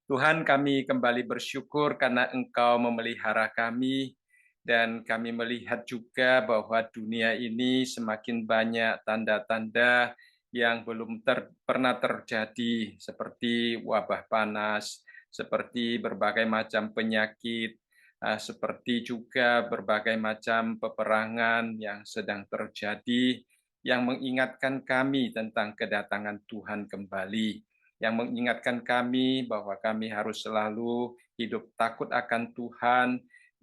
Tuhan, kami kembali bersyukur karena Engkau memelihara kami, dan kami melihat juga bahwa dunia ini semakin banyak tanda-tanda yang belum pernah terjadi, seperti wabah panas, seperti berbagai macam penyakit, seperti juga berbagai macam peperangan yang sedang terjadi, yang mengingatkan kami tentang kedatangan Tuhan kembali, yang mengingatkan kami bahwa kami harus selalu hidup takut akan Tuhan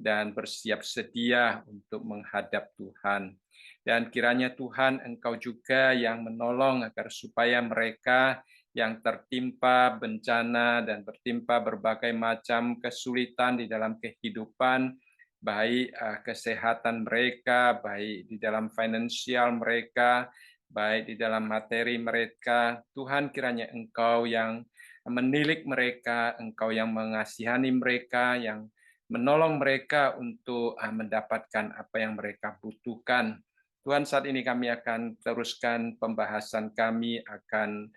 dan bersiap sedia untuk menghadap Tuhan. Dan kiranya Tuhan, Engkau juga yang menolong agar supaya mereka yang tertimpa bencana dan tertimpa berbagai macam kesulitan di dalam kehidupan, baik kesehatan mereka, baik di dalam finansial mereka, baik di dalam materi mereka. Tuhan, kiranya Engkau yang menilik mereka, Engkau yang mengasihani mereka, yang menolong mereka untuk mendapatkan apa yang mereka butuhkan. Tuhan, saat ini kami akan teruskan pembahasan kami akan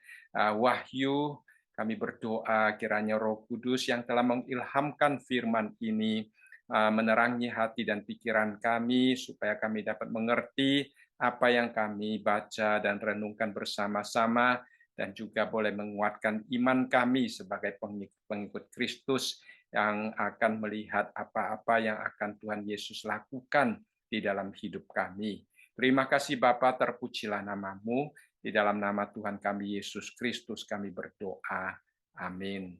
wahyu. Kami berdoa kiranya Roh Kudus yang telah mengilhamkan firman ini menerangi hati dan pikiran kami supaya kami dapat mengerti apa yang kami baca dan renungkan bersama-sama, dan juga boleh menguatkan iman kami sebagai pengikut Kristus yang akan melihat apa-apa yang akan Tuhan Yesus lakukan di dalam hidup kami. Terima kasih Bapa, terpujilah namamu. Di dalam nama Tuhan kami Yesus Kristus kami berdoa. Amin.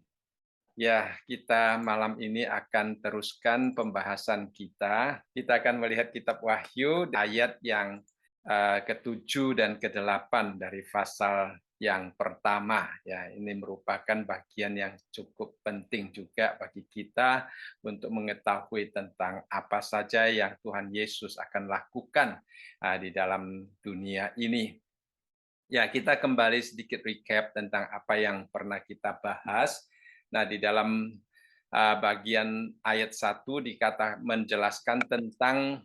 Ya, kita malam ini akan teruskan pembahasan kita. Kita akan melihat kitab Wahyu, ayat yang ke-7 dan ke-8 dari pasal yang pertama. Ya, ini merupakan bagian yang cukup penting juga bagi kita untuk mengetahui tentang apa saja yang Tuhan Yesus akan lakukan di dalam dunia ini. Ya, kita kembali sedikit recap tentang apa yang pernah kita bahas. Nah, di dalam bagian ayat 1 menjelaskan tentang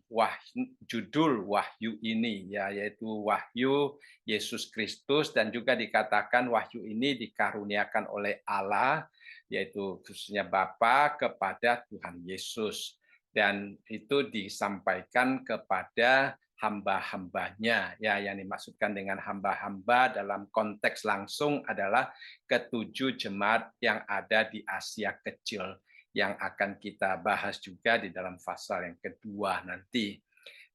judul wahyu ini, ya, yaitu wahyu Yesus Kristus, dan juga dikatakan wahyu ini dikaruniakan oleh Allah, yaitu khususnya Bapa kepada Tuhan Yesus. Dan itu disampaikan kepada hamba-hambanya. Ya, yang dimaksudkan dengan hamba-hamba dalam konteks langsung adalah ketujuh jemaat yang ada di Asia Kecil, yang akan kita bahas juga di dalam pasal yang kedua nanti.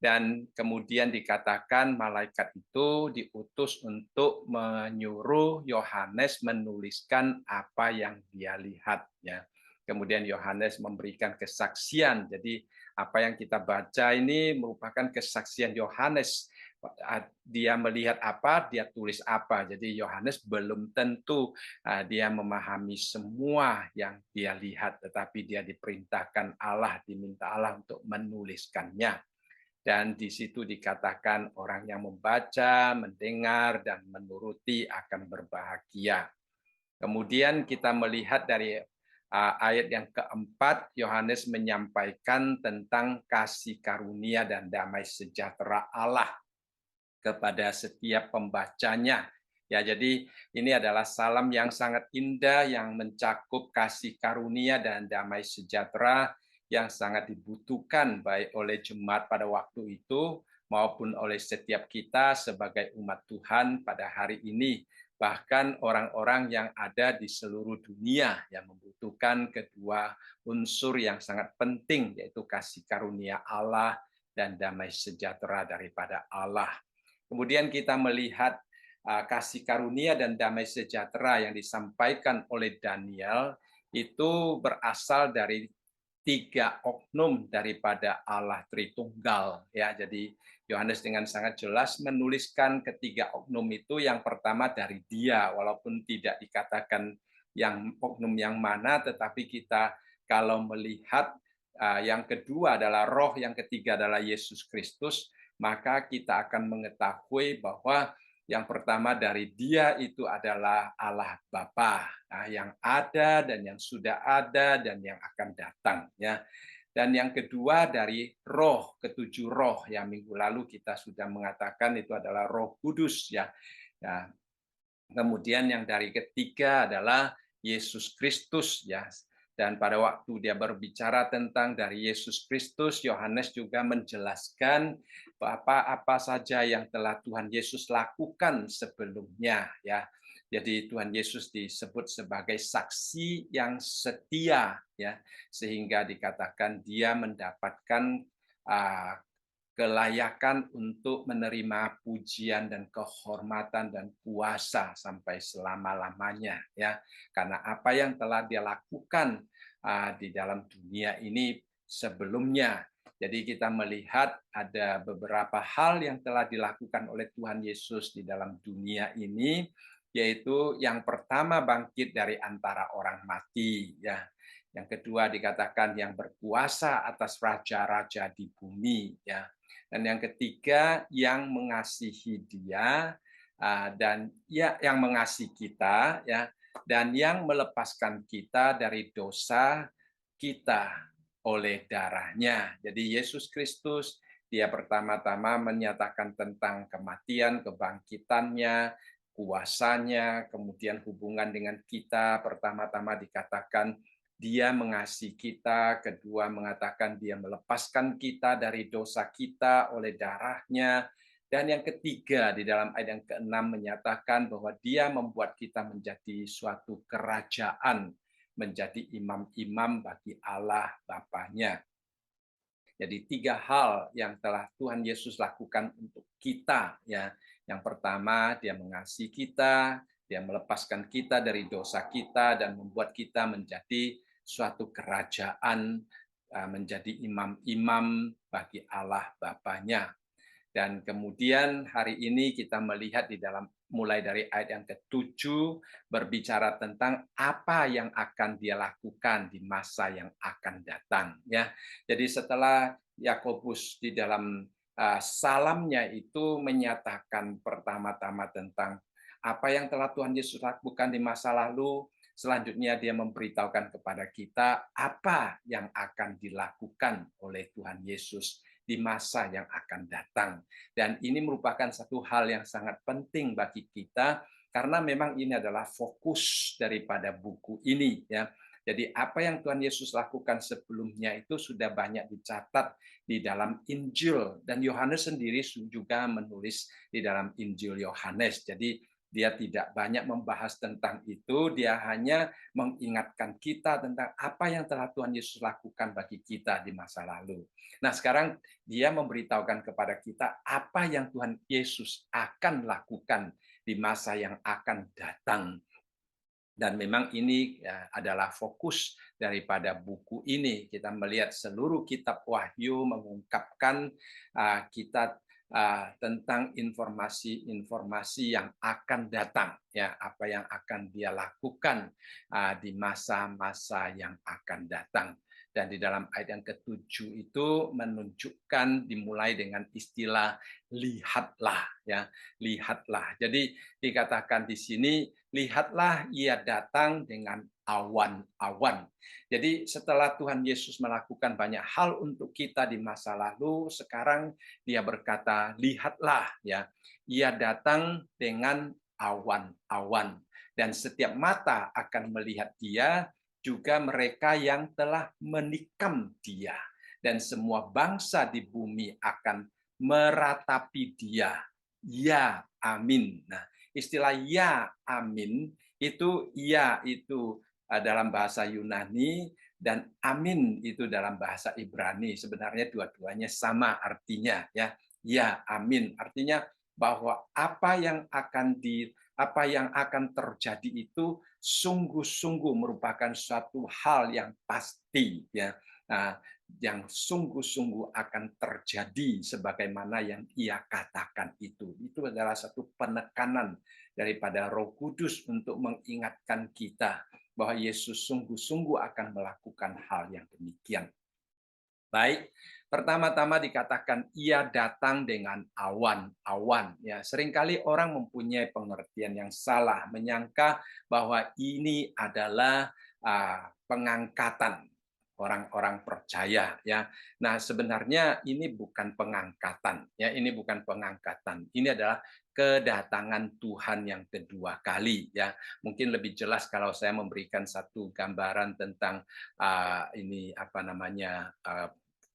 Dan kemudian dikatakan malaikat itu diutus untuk menyuruh Yohanes menuliskan apa yang dia lihat. Ya. Kemudian Yohanes memberikan kesaksian. Jadi apa yang kita baca ini merupakan kesaksian Yohanes. Dia melihat apa, dia tulis apa. Jadi Yohanes belum tentu dia memahami semua yang dia lihat, tetapi dia diperintahkan Allah, diminta Allah untuk menuliskannya. Dan di situ dikatakan orang yang membaca, mendengar, dan menuruti akan berbahagia. Kemudian kita melihat dari ayat yang keempat, Yohanes menyampaikan tentang kasih karunia dan damai sejahtera Allah kepada setiap pembacanya. Ya, jadi ini adalah salam yang sangat indah yang mencakup kasih karunia dan damai sejahtera yang sangat dibutuhkan baik oleh jemaat pada waktu itu maupun oleh setiap kita sebagai umat Tuhan pada hari ini. Bahkan orang-orang yang ada di seluruh dunia yang membutuhkan kedua unsur yang sangat penting, yaitu kasih karunia Allah dan damai sejahtera daripada Allah. Kemudian kita melihat kasih karunia dan damai sejahtera yang disampaikan oleh Daniel itu berasal dari tiga oknum daripada Allah Tritunggal. Ya, jadi Yohanes dengan sangat jelas menuliskan ketiga oknum itu. Yang pertama dari Dia, walaupun tidak dikatakan yang oknum yang mana, tetapi kita kalau melihat yang kedua adalah Roh, yang ketiga adalah Yesus Kristus, maka kita akan mengetahui bahwa yang pertama dari Dia itu adalah Allah Bapa, yang ada dan yang sudah ada dan yang akan datang, ya. Dan yang kedua dari Roh, ketujuh Roh yang minggu lalu kita sudah mengatakan itu adalah Roh Kudus, ya. Ya. Kemudian yang dari ketiga adalah Yesus Kristus ya. Dan pada waktu dia berbicara tentang dari Yesus Kristus, Yohanes juga menjelaskan apa saja yang telah Tuhan Yesus lakukan sebelumnya ya. Jadi Tuhan Yesus disebut sebagai saksi yang setia ya, sehingga dikatakan dia mendapatkan uh, kelayakan untuk menerima pujian dan kehormatan dan kuasa sampai selama-lamanya ya, karena apa yang telah dia lakukan di dalam dunia ini sebelumnya. Jadi kita melihat ada beberapa hal yang telah dilakukan oleh Tuhan Yesus di dalam dunia ini, yaitu yang pertama bangkit dari antara orang mati ya. Yang kedua dikatakan yang berkuasa atas raja-raja di bumi ya. Dan yang ketiga yang mengasihi dia dan ya yang mengasihi kita ya, dan yang melepaskan kita dari dosa kita oleh darahnya. Jadi Yesus Kristus dia pertama-tama menyatakan tentang kematian, kebangkitannya, kuasanya, kemudian hubungan dengan kita pertama-tama dikatakan dia mengasihi kita, kedua mengatakan dia melepaskan kita dari dosa kita oleh darahnya, dan yang ketiga di dalam ayat yang ke-6 menyatakan bahwa dia membuat kita menjadi suatu kerajaan, menjadi imam-imam bagi Allah Bapanya. Jadi 3 hal yang telah Tuhan Yesus lakukan untuk kita ya. Yang pertama, dia mengasihi kita, dia melepaskan kita dari dosa kita dan membuat kita menjadi suatu kerajaan, menjadi imam-imam bagi Allah Bapanya. Dan kemudian hari ini kita melihat di dalam mulai dari ayat yang ke-7 berbicara tentang apa yang akan dia lakukan di masa yang akan datang ya. Jadi setelah Yakobus di dalam salamnya itu menyatakan pertama-tama tentang apa yang telah Tuhan Yesus lakukan di masa lalu, selanjutnya dia memberitahukan kepada kita apa yang akan dilakukan oleh Tuhan Yesus di masa yang akan datang. Dan ini merupakan satu hal yang sangat penting bagi kita karena memang ini adalah fokus daripada buku ini ya. Jadi apa yang Tuhan Yesus lakukan sebelumnya itu sudah banyak dicatat di dalam Injil dan Yohanes sendiri juga menulis di dalam Injil Yohanes. Jadi dia tidak banyak membahas tentang itu, dia hanya mengingatkan kita tentang apa yang telah Tuhan Yesus lakukan bagi kita di masa lalu. Nah, sekarang dia memberitahukan kepada kita apa yang Tuhan Yesus akan lakukan di masa yang akan datang. Dan memang ini adalah fokus daripada buku ini. Kita melihat seluruh kitab Wahyu mengungkapkan kita tentang informasi-informasi yang akan datang, ya apa yang akan dia lakukan di masa-masa yang akan datang. Dan di dalam ayat yang ke-7 itu menunjukkan dimulai dengan istilah lihatlah ya, lihatlah. Jadi dikatakan di sini lihatlah ia datang dengan awan-awan. Jadi setelah Tuhan Yesus melakukan banyak hal untuk kita di masa lalu, sekarang dia berkata, lihatlah ya, ia datang dengan awan-awan. Dan setiap mata akan melihat dia, juga mereka yang telah menikam dia. Dan semua bangsa di bumi akan meratapi dia. Ya, amin. Nah, istilah ya, amin, itu ya itu dalam bahasa Yunani dan amin itu dalam bahasa Ibrani. Sebenarnya dua-duanya sama artinya ya. Ya, amin. Artinya bahwa apa yang akan terjadi itu sungguh-sungguh merupakan suatu hal yang pasti ya. Nah, yang sungguh-sungguh akan terjadi sebagaimana yang ia katakan itu. Itu adalah satu penekanan daripada Roh Kudus untuk mengingatkan kita bahwa Yesus sungguh-sungguh akan melakukan hal yang demikian. Baik, pertama-tama dikatakan ia datang dengan awan-awan. Ya, seringkali orang mempunyai pengertian yang salah, menyangka bahwa ini adalah pengangkatan orang-orang percaya. Ya, nah sebenarnya ini bukan pengangkatan. Ya, ini bukan pengangkatan. Ini adalah kedatangan Tuhan yang kedua kali ya. Mungkin lebih jelas kalau saya memberikan satu gambaran tentang ini apa namanya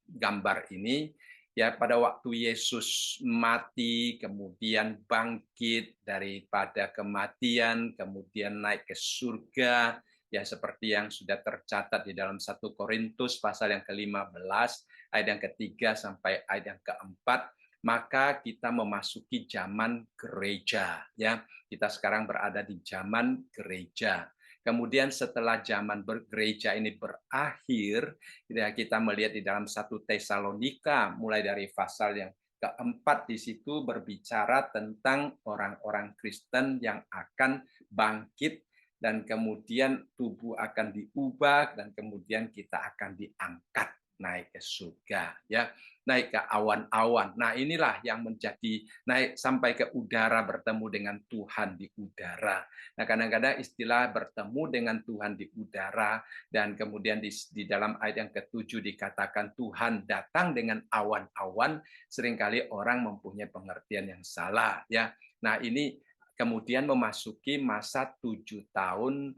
gambar ini ya, pada waktu Yesus mati kemudian bangkit daripada kematian kemudian naik ke surga ya, seperti yang sudah tercatat di dalam 1 Korintus pasal yang ke-15 ayat yang ketiga sampai ayat yang keempat, maka kita memasuki zaman gereja ya. Kita sekarang berada di zaman gereja. Kemudian setelah zaman bergereja ini berakhir, kita melihat di dalam 1 Tesalonika mulai dari pasal yang keempat di situ berbicara tentang orang-orang Kristen yang akan bangkit dan kemudian tubuh akan diubah dan kemudian kita akan diangkat naik ke surga ya, naik ke awan-awan. Nah, inilah yang menjadi naik sampai ke udara, bertemu dengan Tuhan di udara. Nah, kadang-kadang istilah bertemu dengan Tuhan di udara dan kemudian di dalam ayat yang ketujuh dikatakan Tuhan datang dengan awan-awan, seringkali orang mempunyai pengertian yang salah ya. Nah, ini kemudian memasuki masa 7 tahun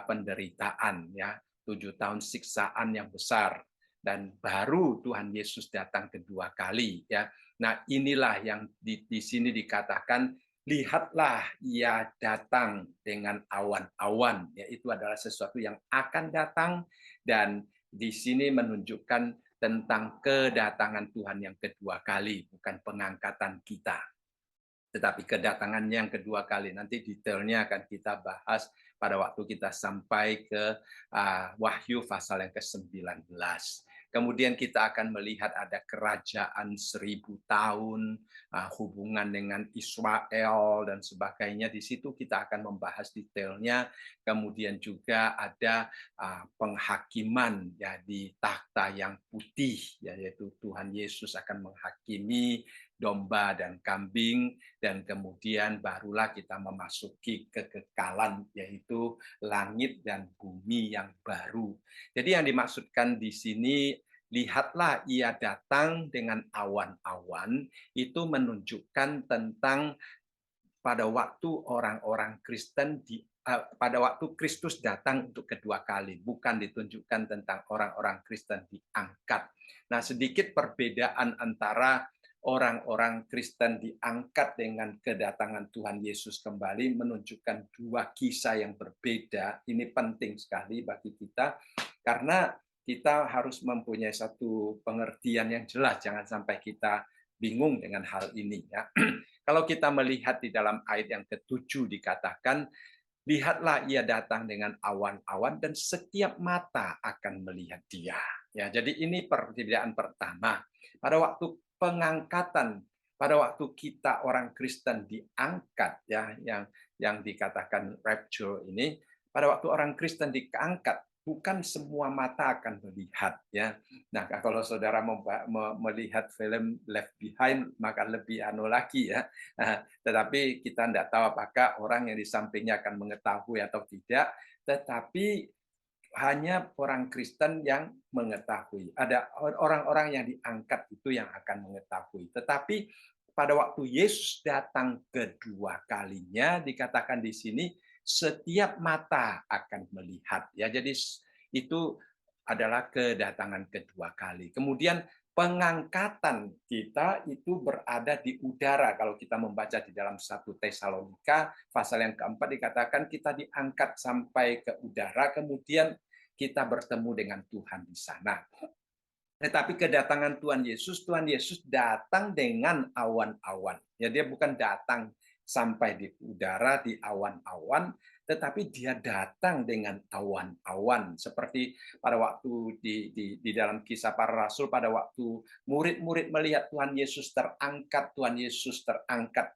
penderitaan ya, 7 tahun siksaan yang besar dan baru Tuhan Yesus datang kedua kali ya. Nah, inilah yang di sini dikatakan lihatlah ia datang dengan awan-awan, yaitu adalah sesuatu yang akan datang dan di sini menunjukkan tentang kedatangan Tuhan yang kedua kali, bukan pengangkatan kita. Tetapi kedatangannya yang kedua kali, nanti detailnya akan kita bahas pada waktu kita sampai ke Wahyu pasal yang ke-19. Kemudian kita akan melihat ada kerajaan 1000 tahun, hubungan dengan Israel dan sebagainya. Di situ kita akan membahas detailnya. Kemudian juga ada penghakiman ya di takhta yang putih, yaitu Tuhan Yesus akan menghakimi domba dan kambing, dan kemudian barulah kita memasuki kekekalan, yaitu langit dan bumi yang baru. Jadi yang dimaksudkan di sini, lihatlah ia datang dengan awan-awan, itu menunjukkan tentang pada waktu orang-orang Kristen pada waktu Kristus datang untuk kedua kali, bukan ditunjukkan tentang orang-orang Kristen diangkat. Nah, sedikit perbedaan antara orang-orang Kristen diangkat dengan kedatangan Tuhan Yesus kembali menunjukkan dua kisah yang berbeda. Ini penting sekali bagi kita karena kita harus mempunyai satu pengertian yang jelas, jangan sampai kita bingung dengan hal ini ya. Kalau kita melihat di dalam ayat yang ketujuh dikatakan, lihatlah ia datang dengan awan-awan dan setiap mata akan melihat dia. Ya, jadi ini perbedaan pertama. Pada waktu pengangkatan, pada waktu kita orang Kristen diangkat ya, yang dikatakan rapture ini, pada waktu orang Kristen diangkat, bukan semua mata akan melihat ya. Nah, kalau saudara melihat film Left Behind maka lebih lagi ya. Tetapi kita tidak tahu apakah orang yang di sampingnya akan mengetahui atau tidak, tetapi hanya orang Kristen yang mengetahui. Ada orang-orang yang diangkat itu yang akan mengetahui. Tetapi pada waktu Yesus datang kedua kalinya, dikatakan di sini, setiap mata akan melihat. Ya, jadi itu adalah kedatangan kedua kali. Kemudian pengangkatan kita itu berada di udara. Kalau kita membaca di dalam 1 Tesalonika, pasal yang keempat dikatakan kita diangkat sampai ke udara, kemudian kita bertemu dengan Tuhan di sana. Tetapi kedatangan Tuhan Yesus datang dengan awan-awan. Ya, dia bukan datang sampai di udara, di awan-awan, tetapi dia datang dengan awan-awan. Seperti pada waktu di dalam Kisah Para Rasul, pada waktu murid-murid melihat Tuhan Yesus terangkat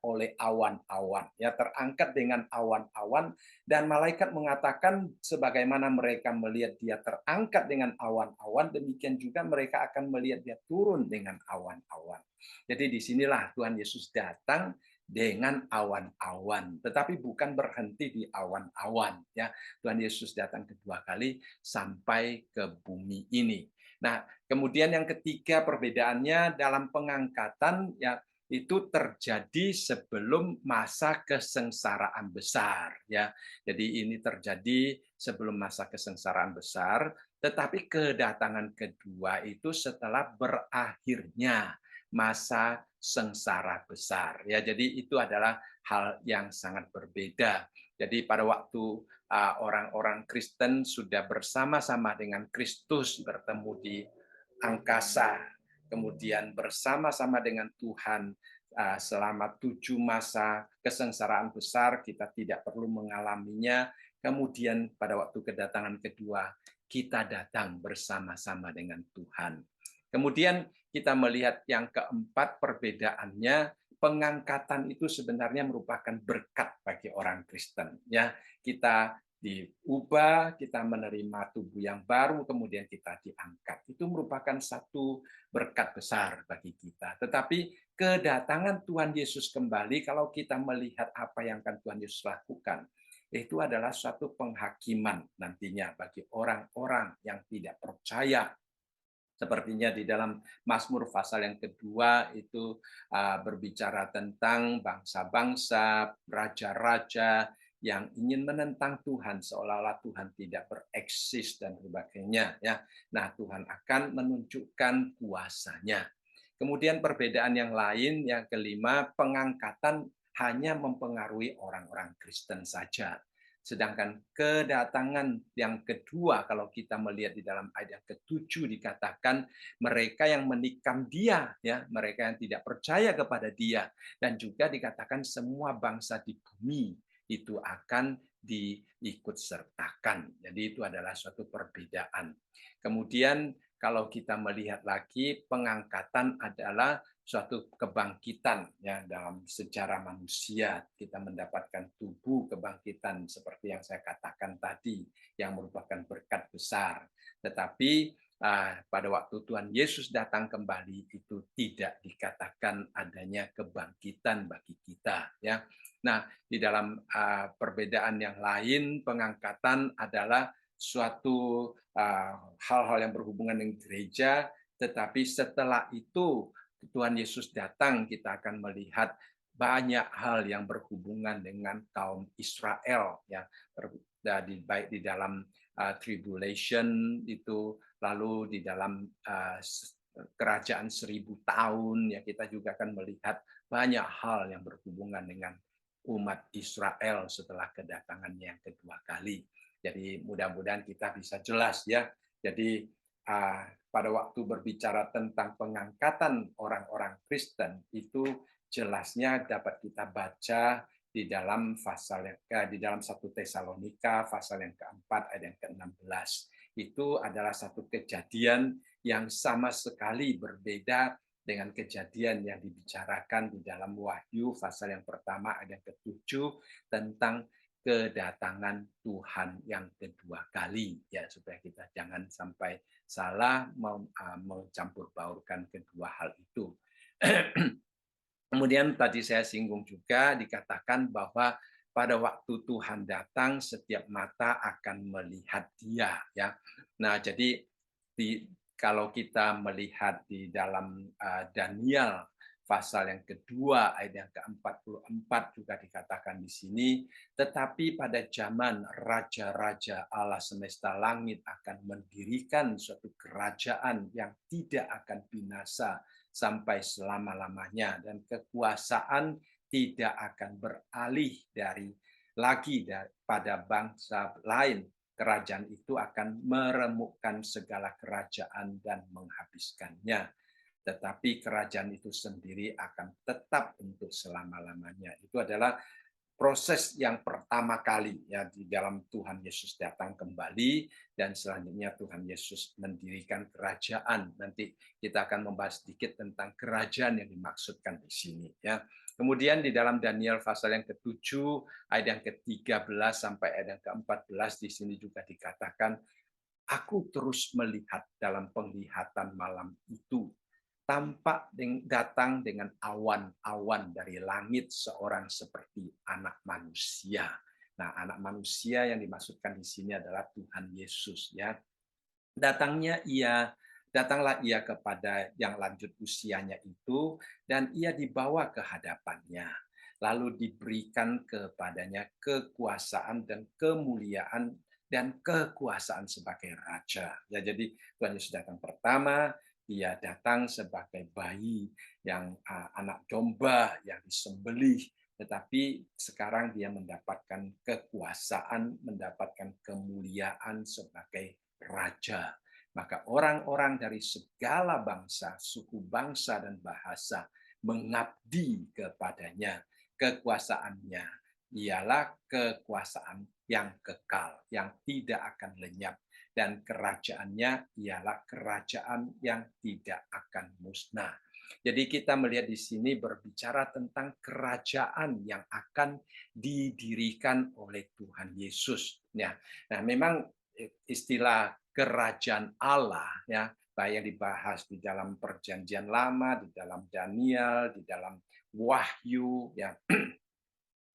oleh awan-awan. Ya, terangkat dengan awan-awan, dan malaikat mengatakan sebagaimana mereka melihat dia terangkat dengan awan-awan, demikian juga mereka akan melihat dia turun dengan awan-awan. Jadi disinilah Tuhan Yesus datang dengan awan-awan, tetapi bukan berhenti di awan-awan ya. Tuhan Yesus datang kedua kali sampai ke bumi ini. Nah, kemudian yang ketiga perbedaannya dalam pengangkatan ya, itu terjadi sebelum masa kesengsaraan besar, ya. Jadi ini terjadi sebelum masa kesengsaraan besar, tetapi kedatangan kedua itu setelah berakhirnya masa sengsara besar, ya. Jadi itu adalah hal yang sangat berbeda. Jadi pada waktu orang-orang Kristen sudah bersama-sama dengan Kristus bertemu di angkasa, kemudian bersama-sama dengan Tuhan selama 7 masa kesengsaraan besar, kita tidak perlu mengalaminya. Kemudian pada waktu kedatangan kedua, kita datang bersama-sama dengan Tuhan. Kemudian kita melihat yang keempat, perbedaannya, pengangkatan itu sebenarnya merupakan berkat bagi orang Kristen. Ya, kita diubah, kita menerima tubuh yang baru, kemudian kita diangkat. Itu merupakan satu berkat besar bagi kita. Tetapi kedatangan Tuhan Yesus kembali, kalau kita melihat apa yang akan Tuhan Yesus lakukan, itu adalah suatu penghakiman nantinya bagi orang-orang yang tidak percaya. Sepertinya di dalam Mazmur pasal yang kedua itu berbicara tentang bangsa-bangsa, raja-raja yang ingin menentang Tuhan seolah-olah Tuhan tidak bereksis dan sebagainya, ya. Nah, Tuhan akan menunjukkan kuasanya. Kemudian perbedaan yang lain, yang kelima, pengangkatan hanya mempengaruhi orang-orang Kristen saja. Sedangkan kedatangan yang kedua, kalau kita melihat di dalam ayat yang ke-7 dikatakan mereka yang menikam dia, ya, mereka yang tidak percaya kepada dia, dan juga dikatakan semua bangsa di bumi itu akan diikut sertakan. Jadi itu adalah suatu perbedaan. Kemudian kalau kita melihat lagi, pengangkatan adalah suatu kebangkitan, ya, dalam sejarah manusia. Kita mendapatkan tubuh kebangkitan seperti yang saya katakan tadi, yang merupakan berkat besar. Tetapi pada waktu Tuhan Yesus datang kembali itu tidak dikatakan adanya kebangkitan bagi kita, ya. Nah, di dalam perbedaan yang lain, pengangkatan adalah suatu hal-hal yang berhubungan dengan gereja, tetapi setelah itu Tuhan Yesus datang, kita akan melihat banyak hal yang berhubungan dengan kaum Israel, ya, baik di dalam tribulation itu, lalu di dalam kerajaan 1000 tahun, ya, kita juga akan melihat banyak hal yang berhubungan dengan umat Israel setelah kedatangannya yang kedua kali. Jadi mudah-mudahan kita bisa jelas, ya. Jadi pada waktu berbicara tentang pengangkatan orang-orang Kristen itu jelasnya dapat kita baca di dalam di dalam 1 Tesalonika pasal yang keempat ayat yang ke-16. Itu adalah satu kejadian yang sama sekali berbeda dengan kejadian yang dibicarakan di dalam Wahyu pasal yang pertama ayat yang ke-7 tentang kedatangan Tuhan yang kedua kali, ya, supaya kita jangan sampai salah mencampur baurkan kedua hal itu. Kemudian tadi saya singgung juga dikatakan bahwa pada waktu Tuhan datang setiap mata akan melihat Dia, ya. Nah, jadi kalau kita melihat di dalam Daniel pasal yang kedua ayat yang ke-44 juga dikatakan di sini, tetapi pada zaman raja-raja Allah semesta langit akan mendirikan suatu kerajaan yang tidak akan binasa sampai selama-lamanya, dan kekuasaan tidak akan beralih pada bangsa lain. Kerajaan itu akan meremukkan segala kerajaan dan menghabiskannya. Tetapi kerajaan itu sendiri akan tetap untuk selama-lamanya. Itu adalah proses yang pertama kali, ya, di dalam Tuhan Yesus datang kembali, dan selanjutnya Tuhan Yesus mendirikan kerajaan. Nanti kita akan membahas sedikit tentang kerajaan yang dimaksudkan di sini, ya. Kemudian di dalam Daniel pasal yang ke-7 ayat yang ke-13 sampai ayat yang ke-14 di sini juga dikatakan, aku terus melihat dalam penglihatan malam itu, tampak datang dengan awan-awan dari langit seorang seperti anak manusia. Nah, anak manusia yang dimaksudkan di sini adalah Tuhan Yesus, ya. Datangnya ia Datanglah ia kepada yang lanjut usianya itu, dan ia dibawa ke hadapannya. Lalu diberikan kepadanya kekuasaan dan kemuliaan dan kekuasaan sebagai raja. Ya, jadi Tuhan Yesus datang pertama, dia datang sebagai bayi yang anak domba yang disembelih, tetapi sekarang dia mendapatkan kekuasaan, mendapatkan kemuliaan sebagai raja. Maka orang-orang dari segala bangsa, suku bangsa, dan bahasa mengabdi kepadanya. Kekuasaannya ialah kekuasaan yang kekal, yang tidak akan lenyap. Dan kerajaannya ialah kerajaan yang tidak akan musnah. Jadi kita melihat di sini berbicara tentang kerajaan yang akan didirikan oleh Tuhan Yesus. Ya, nah memang istilah kerajaan Allah ya, baik yang dibahas di dalam Perjanjian Lama, di dalam Daniel, di dalam Wahyu, ya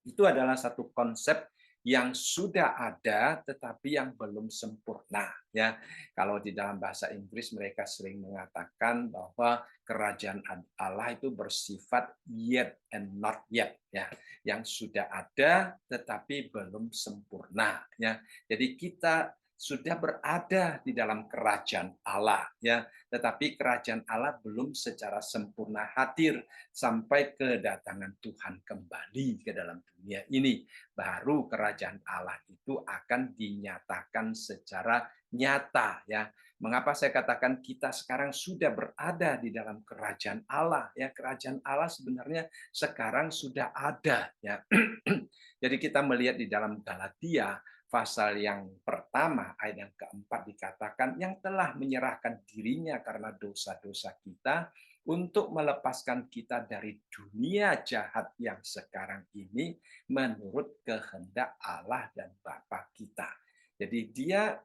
itu adalah satu konsep yang sudah ada tetapi yang belum sempurna ya. Kalau di dalam bahasa Inggris mereka sering mengatakan bahwa kerajaan Allah itu bersifat yet and not yet ya, yang sudah ada tetapi belum sempurna ya. Jadi kita sudah berada di dalam kerajaan Allah ya, tetapi kerajaan Allah belum secara sempurna hadir sampai kedatangan Tuhan kembali ke dalam dunia ini. Baru kerajaan Allah itu akan dinyatakan secara nyata ya. Mengapa saya katakan kita sekarang sudah berada di dalam kerajaan Allah ya? Kerajaan Allah sebenarnya sekarang sudah ada ya. Jadi kita melihat di dalam Galatia pasal yang pertama ayat yang keempat dikatakan yang telah menyerahkan dirinya karena dosa-dosa kita untuk melepaskan kita dari dunia jahat yang sekarang ini menurut kehendak Allah dan Bapa kita. Jadi dia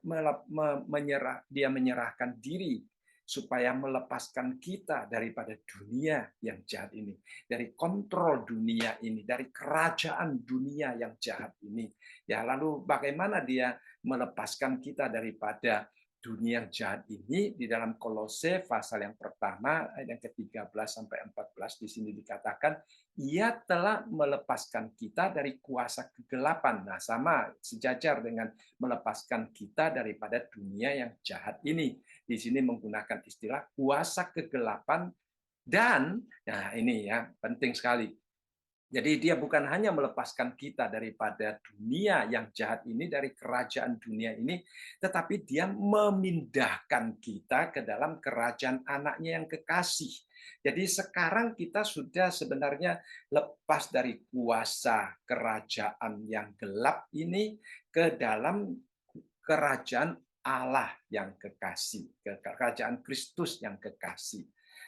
menyerahkan diri supaya melepaskan kita daripada dunia yang jahat ini, dari kontrol dunia ini, dari kerajaan dunia yang jahat ini. Ya, lalu bagaimana dia melepaskan kita daripada dunia yang jahat ini? Di dalam Kolose pasal yang pertama ayat yang ke-13 sampai 14 di sini dikatakan ia telah melepaskan kita dari kuasa kegelapan. Nah, sama sejajar dengan melepaskan kita daripada dunia yang jahat ini. Di sini menggunakan istilah kuasa kegelapan dan nah ini ya penting sekali. Jadi dia bukan hanya melepaskan kita daripada dunia yang jahat ini, dari kerajaan dunia ini, tetapi dia memindahkan kita ke dalam kerajaan anaknya yang kekasih. Jadi sekarang kita sudah sebenarnya lepas dari kuasa kerajaan yang gelap ini ke dalam kerajaan Allah yang kekasih, kerajaan Kristus yang kekasih.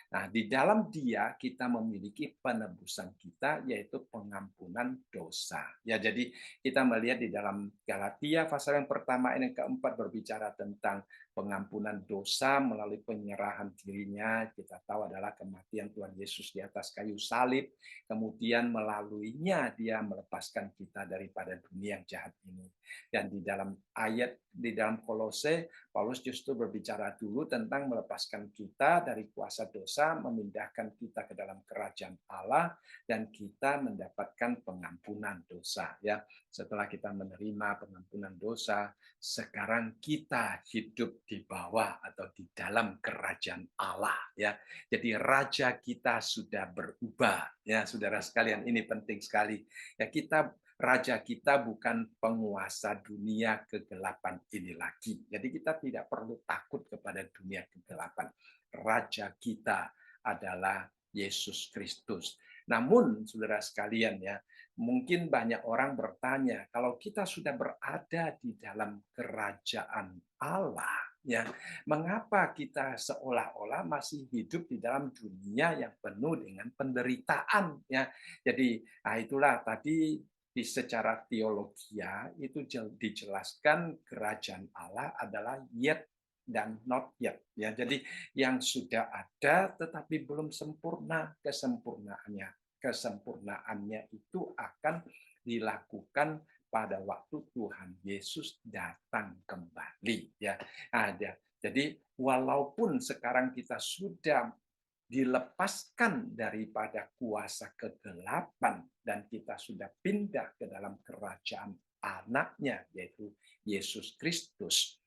Nah, di dalam Dia kita memiliki penebusan kita, yaitu pengampunan dosa. Ya, jadi kita melihat di dalam Galatia pasal yang pertama ini yang keempat berbicara tentang pengampunan dosa melalui penyerahan dirinya. Kita tahu adalah kematian Tuhan Yesus di atas kayu salib. Kemudian melaluinya Dia melepaskan kita daripada dunia yang jahat ini. Dan di dalam Kolose, Paulus justru berbicara dulu tentang melepaskan kita dari kuasa dosa, memindahkan kita ke dalam kerajaan Allah, dan kita mendapatkan pengampunan dosa. Ya, setelah kita menerima pengampunan dosa, sekarang kita hidup di bawah atau di dalam kerajaan Allah. Ya, jadi raja kita sudah berubah. Ya, saudara sekalian, ini penting sekali. Ya, raja kita bukan penguasa dunia kegelapan ini lagi. Jadi kita tidak perlu takut kepada dunia kegelapan. Raja kita adalah Yesus Kristus. Namun, saudara sekalian ya, mungkin banyak orang bertanya, kalau kita sudah berada di dalam kerajaan Allah, ya, mengapa kita seolah-olah masih hidup di dalam dunia yang penuh dengan penderitaan? Ya, jadi itulah tadi secara teologia itu dijelaskan kerajaan Allah adalah yet dan not yet. Ya, jadi yang sudah ada tetapi belum sempurna kesempurnaannya. Kesempurnaannya itu akan dilakukan pada waktu Tuhan Yesus datang kembali, ya. Jadi walaupun sekarang kita sudah dilepaskan daripada kuasa kegelapan dan kita sudah pindah ke dalam kerajaan anaknya, yaitu Yesus Kristus,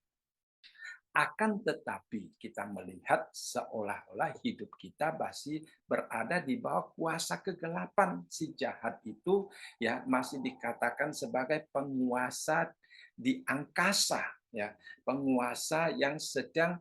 akan tetapi kita melihat seolah-olah hidup kita masih berada di bawah kuasa kegelapan. Si jahat itu ya masih dikatakan sebagai penguasa di angkasa, ya, penguasa yang sedang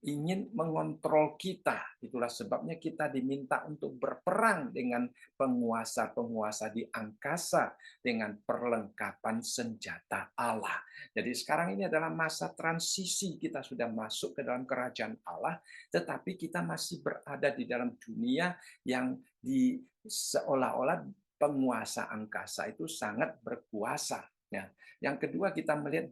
ingin mengontrol kita. Itulah sebabnya kita diminta untuk berperang dengan penguasa-penguasa di angkasa dengan perlengkapan senjata Allah. Jadi sekarang ini adalah masa transisi, kita sudah masuk ke dalam kerajaan Allah, tetapi kita masih berada di dalam dunia yang seolah-olah penguasa angkasa itu sangat berkuasa. Ya. Yang kedua, kita melihat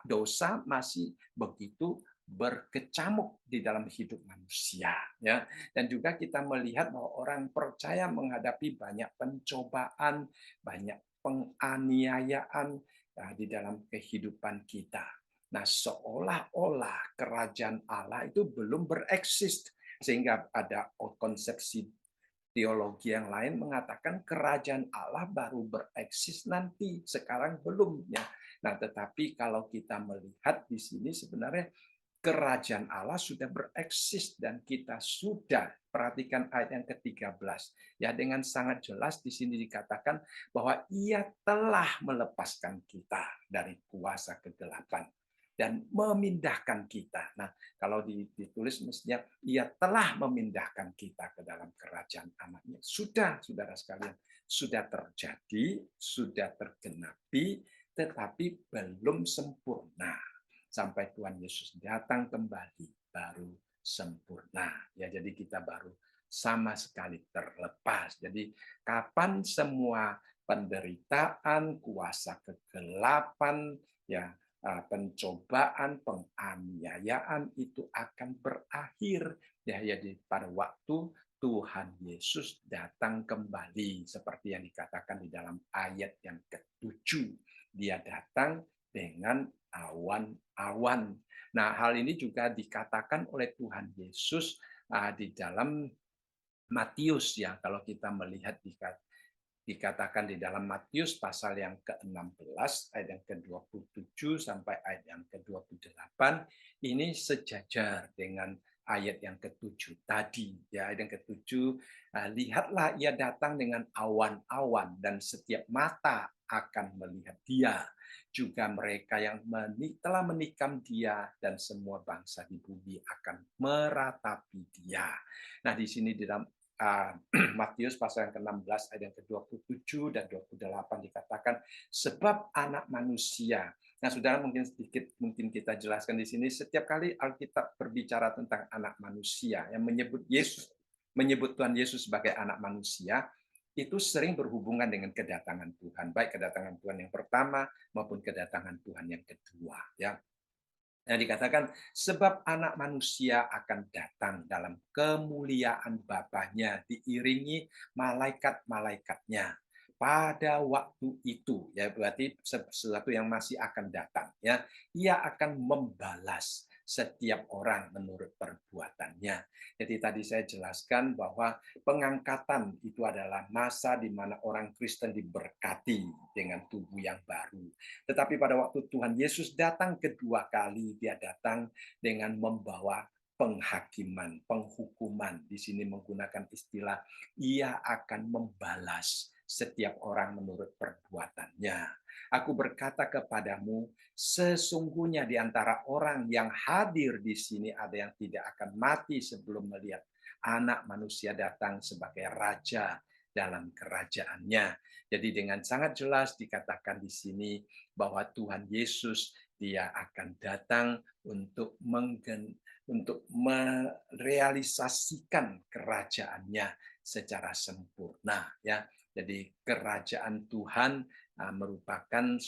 dosa masih begitu berkecamuk di dalam hidup manusia, ya. Dan juga kita melihat bahwa orang percaya menghadapi banyak pencobaan, banyak penganiayaan di dalam kehidupan kita. Nah, seolah-olah kerajaan Allah itu belum bereksis, sehingga ada konsepsi teologi yang lain mengatakan kerajaan Allah baru bereksis nanti, sekarang belum, ya. Nah, tetapi kalau kita melihat di sini sebenarnya kerajaan Allah sudah bereksis dan kita sudah, perhatikan ayat yang ke-13. Ya, dengan sangat jelas di sini dikatakan bahwa Ia telah melepaskan kita dari kuasa kegelapan dan memindahkan kita. Nah, kalau ditulis mestinya Ia telah memindahkan kita ke dalam kerajaan anaknya. Sudah, saudara sekalian, sudah terjadi, sudah tergenapi, tetapi belum sempurna. Sampai Tuhan Yesus datang kembali baru sempurna. Ya, jadi kita baru sama sekali terlepas. Jadi kapan semua penderitaan, kuasa kegelapan, ya, pencobaan, penganiayaan itu akan berakhir, ya, jadi pada waktu Tuhan Yesus datang kembali, seperti yang dikatakan di dalam ayat yang ke-7. Dia datang dengan awan-awan. Nah, hal ini juga dikatakan oleh Tuhan Yesus di dalam Matius, ya. Kalau kita melihat dikatakan di dalam Matius pasal yang ke-16 ayat yang ke-27 sampai ayat yang ke-28, ini sejajar dengan ayat yang ke-7 tadi, ya. Ayat yang ke-7, lihatlah ia datang dengan awan-awan dan setiap mata akan melihat dia, juga mereka yang telah menikam dia dan semua bangsa di bumi akan meratapi dia. Nah, di sini di dalam Matius pasal yang ke-16 ayat yang ke-27 dan 28 dikatakan sebab anak manusia. Nah, saudara, mungkin kita jelaskan di sini, setiap kali Alkitab berbicara tentang anak manusia yang menyebut Tuhan Yesus sebagai anak manusia, itu sering berhubungan dengan kedatangan Tuhan, baik kedatangan Tuhan yang pertama maupun kedatangan Tuhan yang kedua, ya. Yang dikatakan sebab anak manusia akan datang dalam kemuliaan Bapaknya diiringi malaikat-malaikatnya pada waktu itu, ya, berarti sesuatu yang masih akan datang, ya. Ia akan membalas setiap orang menurut perbuatannya. Jadi tadi saya jelaskan bahwa pengangkatan itu adalah masa di mana orang Kristen diberkati dengan tubuh yang baru. Tetapi pada waktu Tuhan Yesus datang kedua kali, dia datang dengan membawa penghakiman, penghukuman. Di sini menggunakan istilah, ia akan membalas setiap orang menurut perbuatannya. Aku berkata kepadamu, sesungguhnya di antara orang yang hadir di sini ada yang tidak akan mati sebelum melihat Anak Manusia datang sebagai Raja dalam kerajaannya. Jadi dengan sangat jelas dikatakan di sini bahwa Tuhan Yesus dia akan datang untuk merealisasikan kerajaannya secara sempurna, ya. Jadi kerajaan Tuhan merupakan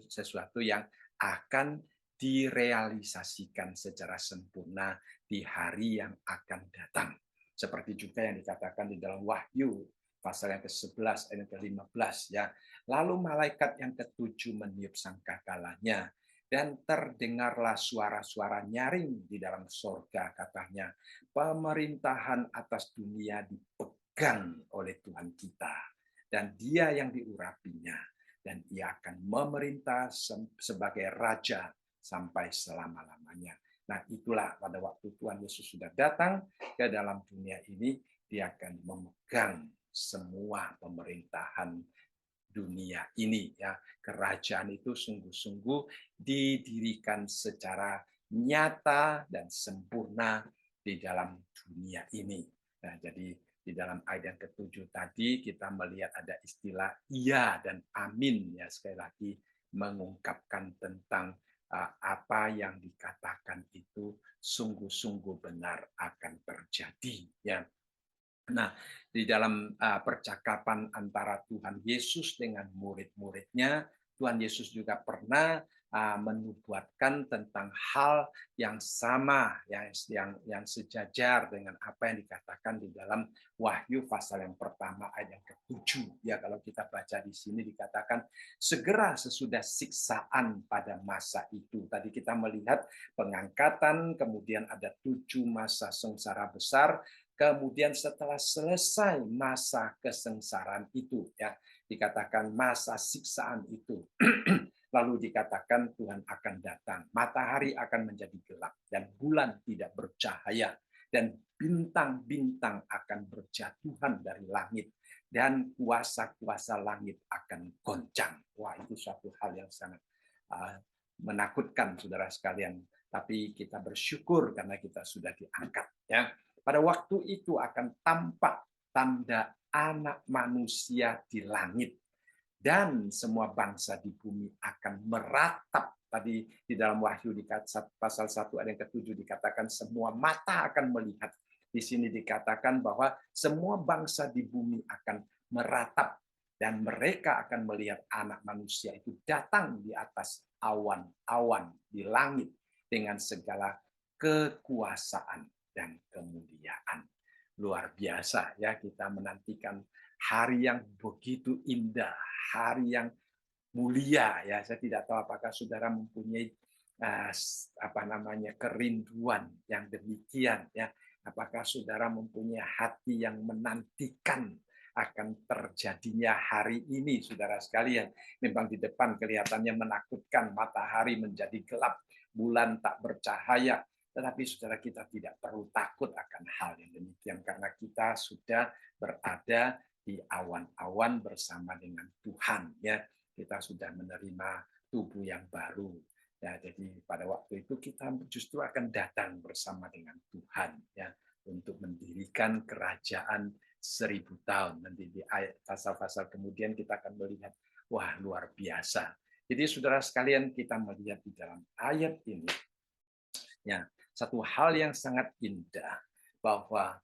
sesuatu yang akan direalisasikan secara sempurna di hari yang akan datang. Seperti juga yang dikatakan di dalam Wahyu pasal yang ke-11 ayat yang ke-15 ya. Lalu malaikat yang ke-7 meniup sangkakalanya, dan terdengarlah suara-suara nyaring di dalam sorga, katanya, pemerintahan atas dunia dipegang oleh Tuhan kita, dan Dia yang diurapinya, dan Ia akan memerintah sebagai Raja sampai selama-lamanya. Nah, itulah pada waktu Tuhan Yesus sudah datang ke dalam dunia ini, Dia akan memegang semua pemerintahan dunia ini ya. Kerajaan itu sungguh-sungguh didirikan secara nyata dan sempurna di dalam dunia ini. Nah, jadi di dalam ayat yang ke-7 tadi kita melihat ada istilah iya dan amin ya, sekali lagi mengungkapkan tentang apa yang dikatakan itu sungguh-sungguh benar akan terjadi ya. Nah, di dalam percakapan antara Tuhan Yesus dengan murid-muridnya, Tuhan Yesus juga pernah menubuatkan tentang hal yang sama, yang sejajar dengan apa yang dikatakan di dalam Wahyu pasal yang pertama ayat yang ke-7. Ya, kalau kita baca di sini dikatakan segera sesudah siksaan pada masa itu. Tadi kita melihat pengangkatan, kemudian ada 7 masa sengsara besar. Kemudian setelah selesai masa kesengsaraan itu, ya dikatakan masa siksaan itu, lalu dikatakan Tuhan akan datang, matahari akan menjadi gelap dan bulan tidak bercahaya dan bintang-bintang akan berjatuhan dari langit dan kuasa-kuasa langit akan goncang. Wah, itu suatu hal yang sangat menakutkan, saudara sekalian. Tapi kita bersyukur karena kita sudah diangkat, ya. Pada waktu itu akan tampak tanda anak manusia di langit. Dan semua bangsa di bumi akan meratap. Tadi di dalam Wahyu di pasal 1 ayat yang ke-7 dikatakan semua mata akan melihat. Di sini dikatakan bahwa semua bangsa di bumi akan meratap. Dan mereka akan melihat anak manusia itu datang di atas awan-awan di langit dengan segala kekuasaan dan kemuliaan. Luar biasa ya, kita menantikan hari yang begitu indah, hari yang mulia ya. Saya tidak tahu apakah saudara mempunyai kerinduan yang demikian ya. Apakah saudara mempunyai hati yang menantikan akan terjadinya hari ini, saudara sekalian. Memang di depan kelihatannya menakutkan, matahari menjadi gelap, bulan tak bercahaya. Tetapi saudara, kita tidak perlu takut akan hal yang demikian karena kita sudah berada di awan-awan bersama dengan Tuhan ya. Kita sudah menerima tubuh yang baru. Ya, jadi pada waktu itu kita justru akan datang bersama dengan Tuhan ya untuk mendirikan kerajaan 1000 tahun. Nanti di ayat pasal-pasal kemudian kita akan melihat, wah luar biasa. Jadi saudara sekalian, kita melihat di dalam ayat ini ya satu hal yang sangat indah, bahwa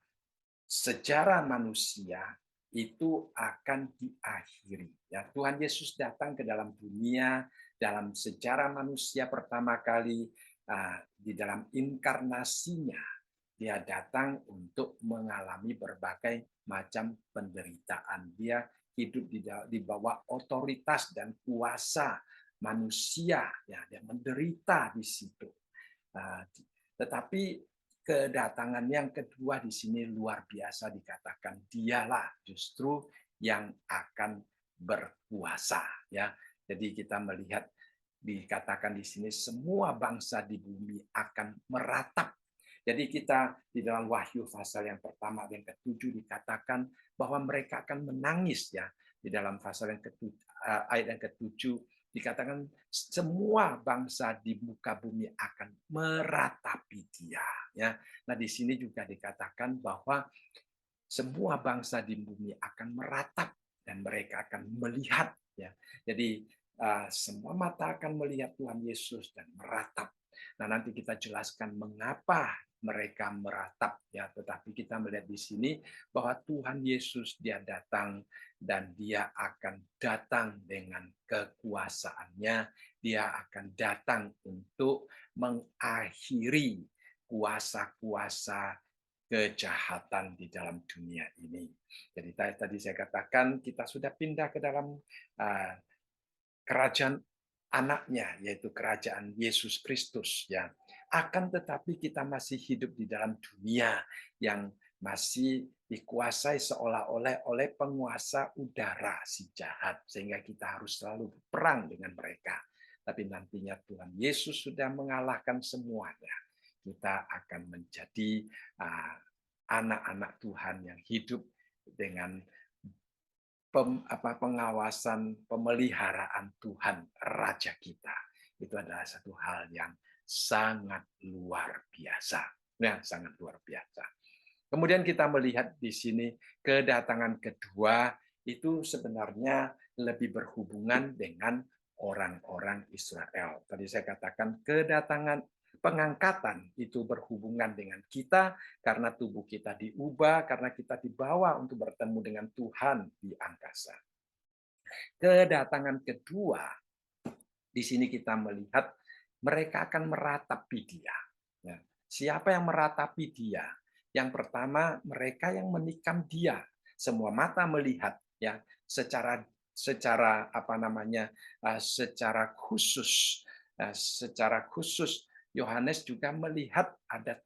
sejarah manusia itu akan diakhiri. Ya, Tuhan Yesus datang ke dalam dunia dalam sejarah manusia pertama kali di dalam inkarnasinya. Dia datang untuk mengalami berbagai macam penderitaan. Dia hidup di bawah otoritas dan kuasa manusia. Ya, dia menderita di situ. Tetapi kedatangan yang kedua di sini luar biasa, dikatakan dialah justru yang akan berkuasa ya. Jadi kita melihat dikatakan di sini semua bangsa di bumi akan meratap. Jadi kita di dalam Wahyu pasal yang pertama yang ke-7 dikatakan bahwa mereka akan menangis ya. Di dalam pasal yang ayat yang ke-7 dikatakan semua bangsa di muka bumi akan meratapi Dia ya. Nah, di sini juga dikatakan bahwa semua bangsa di bumi akan meratap dan mereka akan melihat ya. Jadi semua mata akan melihat Tuhan Yesus dan meratap. Nah, nanti kita jelaskan mengapa mereka meratap ya, tetapi kita melihat di sini bahwa Tuhan Yesus dia datang dan dia akan datang dengan kekuasaannya, dia akan datang untuk mengakhiri kuasa-kuasa kejahatan di dalam dunia ini. Jadi tadi saya katakan kita sudah pindah ke dalam kerajaan anaknya, yaitu kerajaan Yesus Kristus, ya. Akan tetapi kita masih hidup di dalam dunia yang masih dikuasai seolah-olah oleh penguasa udara si jahat, sehingga kita harus selalu berperang dengan mereka. Tapi nantinya Tuhan Yesus sudah mengalahkan semuanya. Kita akan menjadi anak-anak Tuhan yang hidup dengan pengawasan, pemeliharaan Tuhan, Raja kita. Itu adalah satu hal yang sangat luar biasa. Ya, sangat luar biasa. Kemudian kita melihat di sini kedatangan kedua itu sebenarnya lebih berhubungan dengan orang-orang Israel. Tadi saya katakan kedatangan pengangkatan itu berhubungan dengan kita karena tubuh kita diubah, karena kita dibawa untuk bertemu dengan Tuhan di angkasa. Kedatangan kedua, di sini kita melihat mereka akan meratapi Dia. Siapa yang meratapi Dia? Yang pertama, mereka yang menikam Dia. Semua mata melihat, ya, secara secara khusus, Yohanes juga melihat ada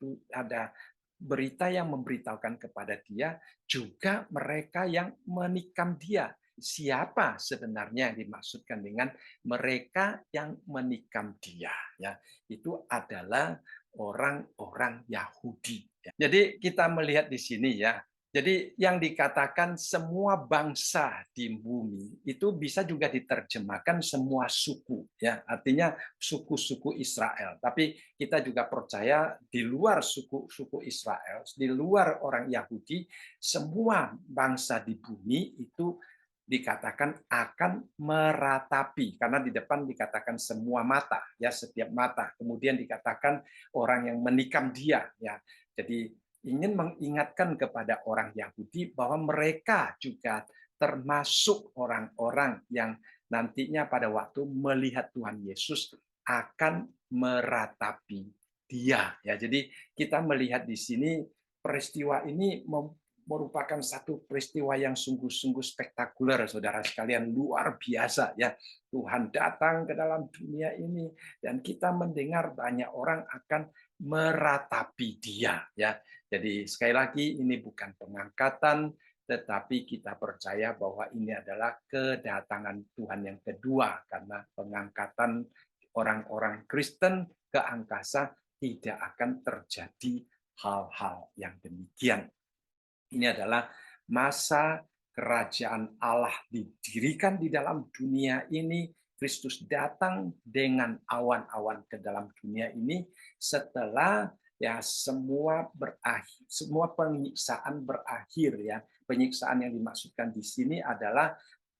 berita yang memberitahukan kepada dia juga mereka yang menikam dia. Siapa sebenarnya yang dimaksudkan dengan mereka yang menikam dia? Ya, itu adalah orang-orang Yahudi. Jadi kita melihat di sini, ya. Jadi yang dikatakan semua bangsa di bumi itu bisa juga diterjemahkan semua suku, ya, artinya suku-suku Israel. Tapi kita juga percaya di luar suku-suku Israel, di luar orang Yahudi, semua bangsa di bumi itu dikatakan akan meratapi, karena di depan dikatakan semua mata, ya, setiap mata. Kemudian dikatakan orang yang menikam dia, ya. Jadi ingin mengingatkan kepada orang Yahudi bahwa mereka juga termasuk orang-orang yang nantinya pada waktu melihat Tuhan Yesus akan meratapi Dia. Ya, jadi kita melihat di sini peristiwa ini merupakan satu peristiwa yang sungguh-sungguh spektakuler, saudara sekalian, luar biasa, ya. Tuhan datang ke dalam dunia ini dan kita mendengar banyak orang akan meratapi Dia, ya. Jadi sekali lagi ini bukan pengangkatan, tetapi kita percaya bahwa ini adalah kedatangan Tuhan yang kedua, karena pengangkatan orang-orang Kristen ke angkasa tidak akan terjadi hal-hal yang demikian. Ini adalah masa kerajaan Allah didirikan di dalam dunia ini. Kristus datang dengan awan-awan ke dalam dunia ini setelah, ya, semua berakhir, semua penyiksaan berakhir, ya. Penyiksaan yang dimaksudkan di sini adalah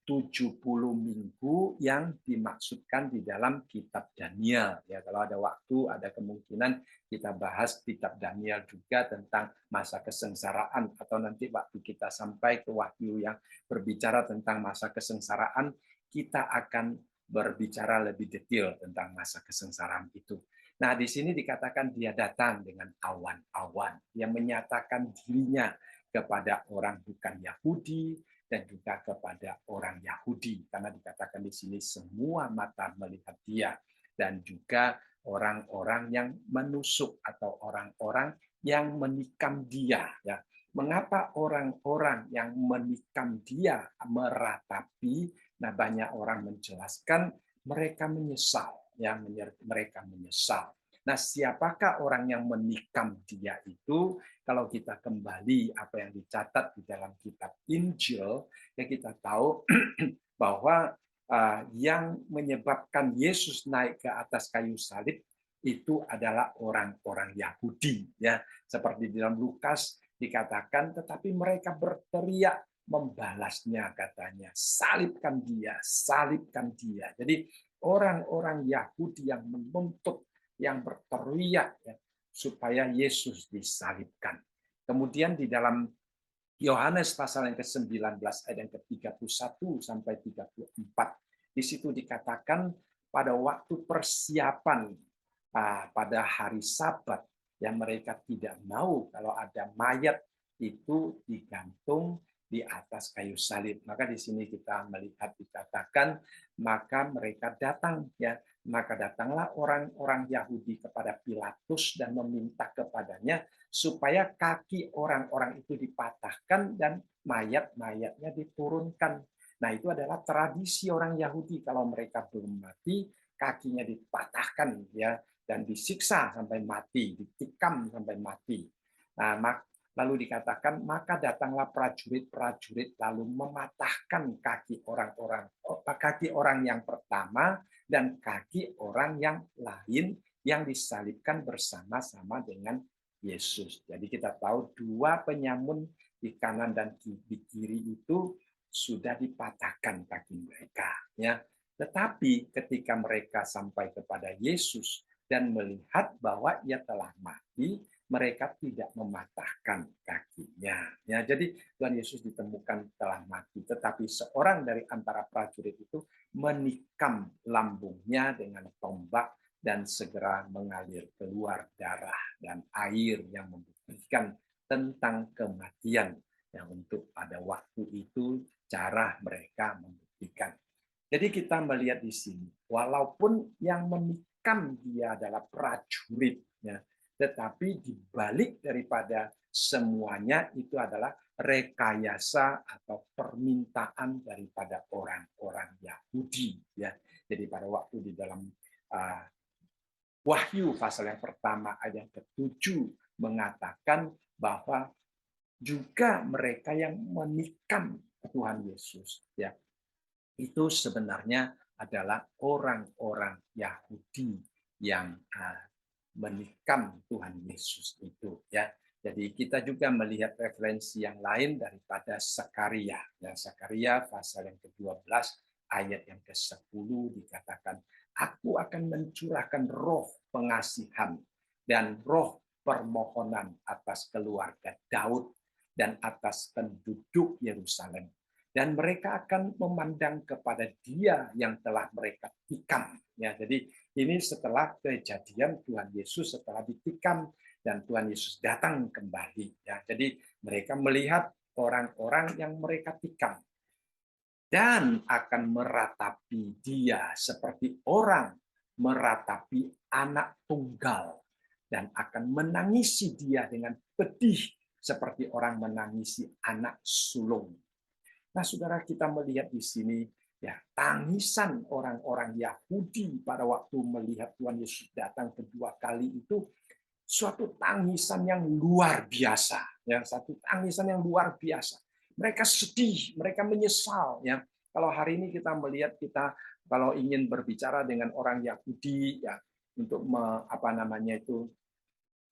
70 minggu yang dimaksudkan di dalam kitab Daniel. Ya, kalau ada waktu, ada kemungkinan kita bahas kitab Daniel juga tentang masa kesengsaraan, atau nanti waktu kita sampai ke Wahyu yang berbicara tentang masa kesengsaraan, kita akan berbicara lebih detail tentang masa kesengsaraan itu. Nah, di sini dikatakan dia datang dengan awan-awan yang menyatakan dirinya kepada orang bukan Yahudi dan juga kepada orang Yahudi, karena dikatakan di sini semua mata melihat dia, dan juga orang-orang yang menusuk atau orang-orang yang menikam dia, ya. Mengapa orang-orang yang menikam dia meratapi? Nah, banyak orang menjelaskan mereka menyesal, ya, mereka menyesal. Nah, siapakah orang yang menikam dia itu? Kalau kita kembali apa yang dicatat di dalam kitab Injil, ya, kita tahu bahwa yang menyebabkan Yesus naik ke atas kayu salib itu adalah orang-orang Yahudi, ya. Seperti di dalam Lukas dikatakan, tetapi mereka berteriak membalasnya, katanya, salibkan dia, salibkan dia. Jadi orang-orang Yahudi yang menuntut, yang berteriak, ya, supaya Yesus disalibkan. Kemudian di dalam Yohanes pasal yang ke-19 ayat yang ke-31 sampai 34, di situ dikatakan pada waktu persiapan pada hari Sabat, yang mereka tidak mau kalau ada mayat itu digantung di atas kayu salib. Maka di sini kita melihat dikatakan, maka mereka datang, ya, maka datanglah orang-orang Yahudi kepada Pilatus dan meminta kepadanya supaya kaki orang-orang itu dipatahkan dan mayat-mayatnya diturunkan. Nah, itu adalah tradisi orang Yahudi, kalau mereka belum mati, kakinya dipatahkan, ya, dan disiksa sampai mati, ditikam sampai mati. Nah, lalu dikatakan, maka datanglah prajurit-prajurit lalu mematahkan kaki orang yang pertama dan kaki orang yang lain yang disalibkan bersama-sama dengan Yesus. Jadi kita tahu dua penyamun di kanan dan di kiri itu sudah dipatahkan kaki mereka, ya. Tetapi ketika mereka sampai kepada Yesus dan melihat bahwa ia telah mati, mereka tidak mematahkan kakinya. Ya, jadi Tuhan Yesus ditemukan telah mati, tetapi seorang dari antara prajurit itu menikam lambungnya dengan tombak dan segera mengalir keluar darah dan air yang membuktikan tentang kematian. Yang untuk pada waktu itu cara mereka membuktikan. Jadi kita melihat di sini, walaupun yang menikam dia adalah prajuritnya, tetapi di balik daripada semuanya itu adalah rekayasa atau permintaan daripada orang-orang Yahudi, ya. Jadi pada waktu di dalam Wahyu pasal yang pertama ayat yang ke-7 mengatakan bahwa juga mereka yang menikam Tuhan Yesus, ya, itu sebenarnya adalah orang-orang Yahudi yang menikam Tuhan Yesus itu, ya. Jadi kita juga melihat referensi yang lain daripada Sakaria. Ya, Sakaria pasal yang ke-12 ayat yang ke-10 dikatakan, aku akan mencurahkan roh pengasihan dan roh permohonan atas keluarga Daud dan atas penduduk Yerusalem. Dan mereka akan memandang kepada Dia yang telah mereka tikam. Ya, jadi ini setelah kejadian Tuhan Yesus setelah ditikam dan Tuhan Yesus datang kembali. Ya, jadi mereka melihat orang-orang yang mereka tikam dan akan meratapi Dia seperti orang meratapi anak tunggal dan akan menangisi Dia dengan pedih seperti orang menangisi anak sulung. Nah, saudara, kita melihat di sini, ya, tangisan orang-orang Yahudi pada waktu melihat Tuhan Yesus datang kedua kali itu suatu tangisan yang luar biasa, ya, satu tangisan yang luar biasa. Mereka sedih, mereka menyesal, ya. Kalau hari ini kita melihat, kita kalau ingin berbicara dengan orang Yahudi, ya, untuk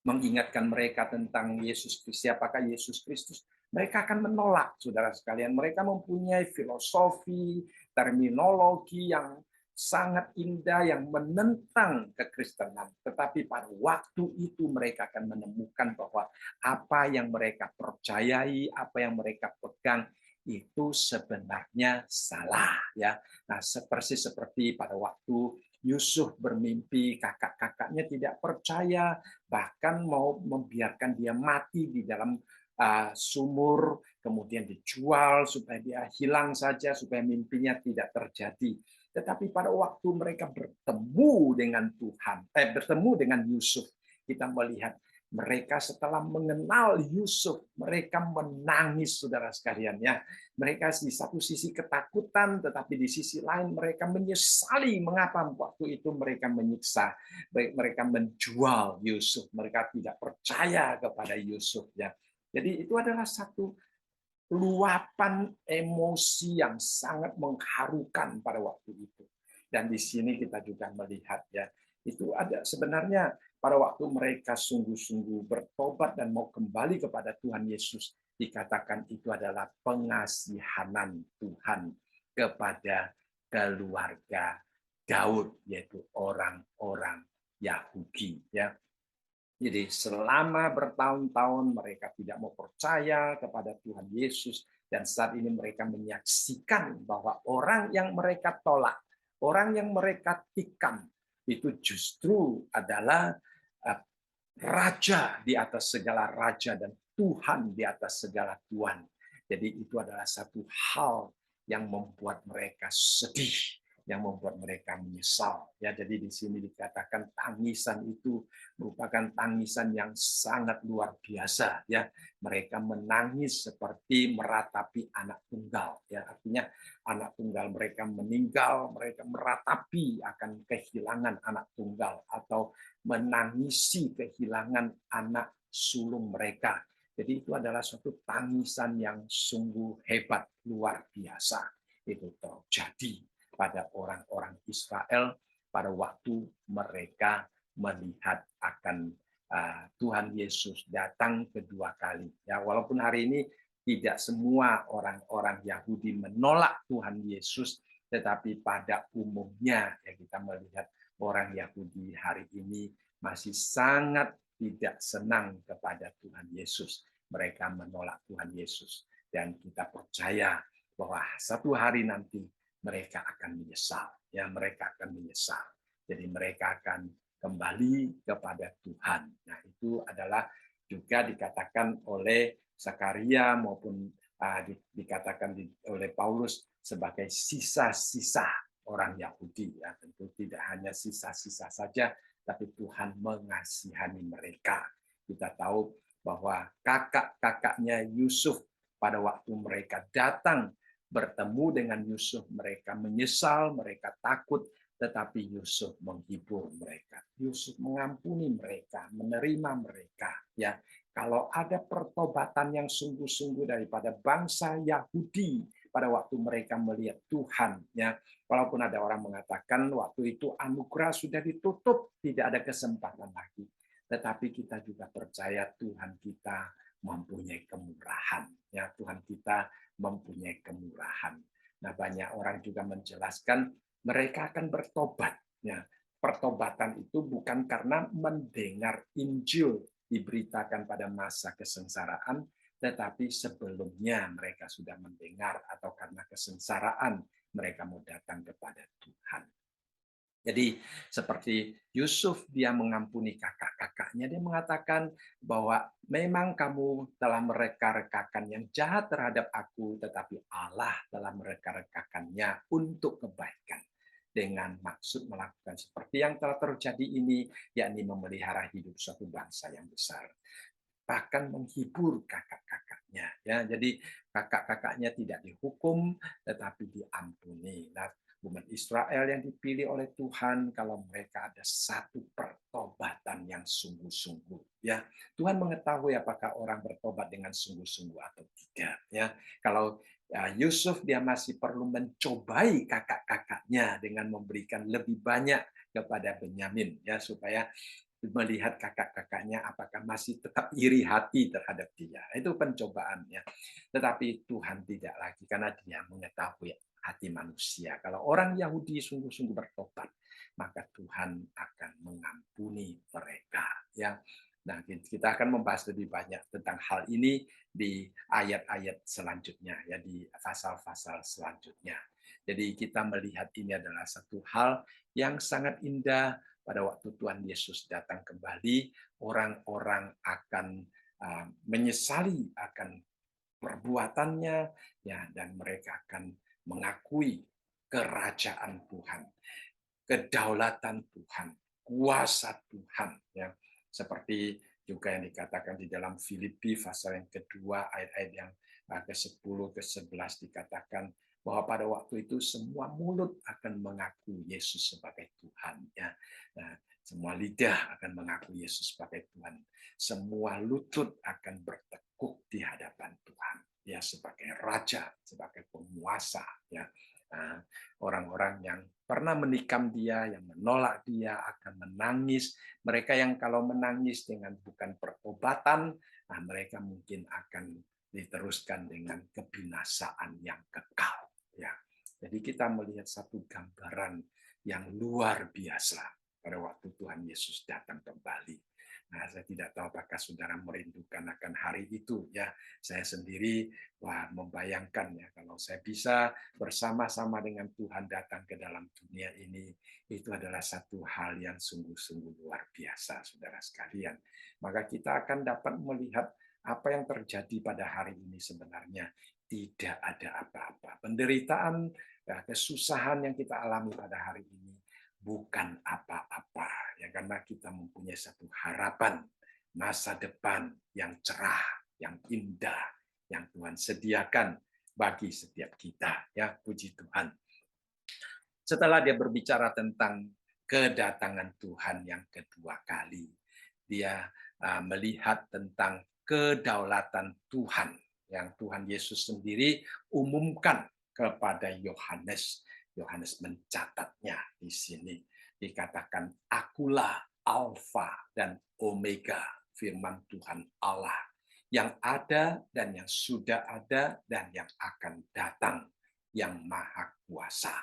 mengingatkan mereka tentang Yesus Kristus, siapakah Yesus Kristus, mereka akan menolak, saudara sekalian. Mereka mempunyai filosofi, terminologi yang sangat indah, yang menentang kekristenan. Tetapi pada waktu itu mereka akan menemukan bahwa apa yang mereka percayai, apa yang mereka pegang, itu sebenarnya salah, ya. Nah, seperti pada waktu Yusuf bermimpi, kakak-kakaknya tidak percaya, bahkan mau membiarkan dia mati di dalam sumur, kemudian dijual supaya dia hilang saja, supaya mimpinya tidak terjadi. Tetapi pada waktu mereka bertemu dengan Tuhan, bertemu dengan Yusuf, kita melihat mereka setelah mengenal Yusuf, mereka menangis, saudara sekalian, ya. Mereka di satu sisi ketakutan, tetapi di sisi lain mereka menyesali mengapa waktu itu mereka menyiksa, mereka menjual Yusuf, mereka tidak percaya kepada Yusuf, ya. Jadi itu adalah satu luapan emosi yang sangat mengharukan pada waktu itu. Dan di sini kita juga melihat, ya, itu ada sebenarnya pada waktu mereka sungguh-sungguh bertobat dan mau kembali kepada Tuhan Yesus, dikatakan itu adalah pengasihanan Tuhan kepada keluarga Daud, yaitu orang-orang Yahudi, ya. Jadi selama bertahun-tahun mereka tidak mau percaya kepada Tuhan Yesus, dan saat ini mereka menyaksikan bahwa orang yang mereka tolak, orang yang mereka tikam, itu justru adalah Raja di atas segala raja dan Tuhan di atas segala Tuhan. Jadi itu adalah satu hal yang membuat mereka sedih, yang membuat mereka menyesal. Ya, jadi di sini dikatakan tangisan itu merupakan tangisan yang sangat luar biasa. Ya, mereka menangis seperti meratapi anak tunggal. Ya, artinya anak tunggal mereka meninggal, mereka meratapi akan kehilangan anak tunggal atau menangisi kehilangan anak sulung mereka. Jadi itu adalah suatu tangisan yang sungguh hebat, luar biasa. Itu terjadi pada orang-orang Israel pada waktu mereka melihat akan Tuhan Yesus datang kedua kali. Ya, walaupun hari ini tidak semua orang-orang Yahudi menolak Tuhan Yesus, tetapi pada umumnya ya kita melihat orang Yahudi hari ini masih sangat tidak senang kepada Tuhan Yesus. Mereka menolak Tuhan Yesus. Dan kita percaya bahwa satu hari nanti mereka akan menyesal. Ya, mereka akan menyesal. Jadi mereka akan kembali kepada Tuhan. Nah, itu adalah juga dikatakan oleh Zakaria maupun dikatakan oleh Paulus sebagai sisa-sisa orang Yahudi. Ya, tentu tidak hanya sisa-sisa saja, tapi Tuhan mengasihani mereka. Kita tahu bahwa kakak-kakaknya Yusuf pada waktu mereka datang bertemu dengan Yusuf, mereka menyesal, mereka takut, tetapi Yusuf menghibur mereka. Yusuf mengampuni mereka, menerima mereka. Ya, kalau ada pertobatan yang sungguh-sungguh daripada bangsa Yahudi pada waktu mereka melihat Tuhan, ya, walaupun ada orang mengatakan waktu itu anugerah sudah ditutup, tidak ada kesempatan lagi. Tetapi kita juga percaya Tuhan kita mempunyai kemurahan. Ya, Tuhan kita mempunyai kemurahan. Nah, banyak orang juga menjelaskan mereka akan bertobat. Ya, pertobatan itu bukan karena mendengar Injil diberitakan pada masa kesengsaraan, tetapi sebelumnya mereka sudah mendengar atau karena kesengsaraan mereka mau datang kepada Tuhan. Jadi seperti Yusuf, dia mengampuni kakak-kakaknya, dia mengatakan bahwa memang kamu telah mereka-rekakan yang jahat terhadap aku, tetapi Allah telah mereka-rekakannya untuk kebaikan. Dengan maksud melakukan seperti yang telah terjadi ini, yakni memelihara hidup suatu bangsa yang besar. Bahkan menghibur kakak-kakaknya. Ya, jadi kakak-kakaknya tidak dihukum, tetapi diampuni. Nah, umat Israel yang dipilih oleh Tuhan, kalau mereka ada satu pertobatan yang sungguh-sungguh, ya Tuhan mengetahui apakah orang bertobat dengan sungguh-sungguh atau tidak. Ya, kalau Yusuf dia masih perlu mencobai kakak-kakaknya dengan memberikan lebih banyak kepada Benyamin, ya supaya melihat kakak-kakaknya apakah masih tetap iri hati terhadap dia. Itu pencobaannya. Tetapi Tuhan tidak lagi karena dia mengetahui hati manusia. Kalau orang Yahudi sungguh-sungguh bertobat, maka Tuhan akan mengampuni mereka. Ya, nah kita akan membahas lebih banyak tentang hal ini di ayat-ayat selanjutnya, ya di pasal-pasal selanjutnya. Jadi kita melihat ini adalah satu hal yang sangat indah pada waktu Tuhan Yesus datang kembali, orang-orang akan menyesali akan perbuatannya, ya, dan mereka akan mengakui kerajaan Tuhan, kedaulatan Tuhan, kuasa Tuhan, ya, seperti juga yang dikatakan di dalam Filipi pasal yang kedua ayat-ayat yang ke-10 ke-11 dikatakan bahwa pada waktu itu semua mulut akan mengaku Yesus sebagai Tuhan, ya. Nah, semua lidah akan mengaku Yesus sebagai Tuhan. Semua lutut akan bertekuk di hadapan Tuhan, ya, sebagai raja, sebagai penguasa, ya. Nah, orang-orang yang pernah menikam dia, yang menolak dia akan menangis. Mereka yang kalau menangis dengan bukan pertobatan, nah mereka mungkin akan diteruskan dengan kebinasaan yang kekal. Ya, jadi kita melihat satu gambaran yang luar biasa pada waktu Tuhan Yesus datang kembali. Nah, saya tidak tahu apakah saudara merindukan akan hari itu ya. Saya sendiri membayangkan ya kalau saya bisa bersama-sama dengan Tuhan datang ke dalam dunia ini, itu adalah satu hal yang sungguh-sungguh luar biasa, saudara sekalian. Maka kita akan dapat melihat apa yang terjadi pada hari ini sebenarnya tidak ada apa-apa. Penderitaan, ya, kesusahan yang kita alami pada hari ini bukan apa-apa ya, karena kita mempunyai satu harapan masa depan yang cerah, yang indah, yang Tuhan sediakan bagi setiap kita ya, puji Tuhan. Setelah dia berbicara tentang kedatangan Tuhan yang kedua kali, dia melihat tentang kedaulatan Tuhan yang Tuhan Yesus sendiri umumkan kepada Yohanes. Yohanes mencatatnya di sini. Dikatakan, akulah Alfa dan Omega, firman Tuhan Allah, yang ada dan yang sudah ada dan yang akan datang, yang maha kuasa.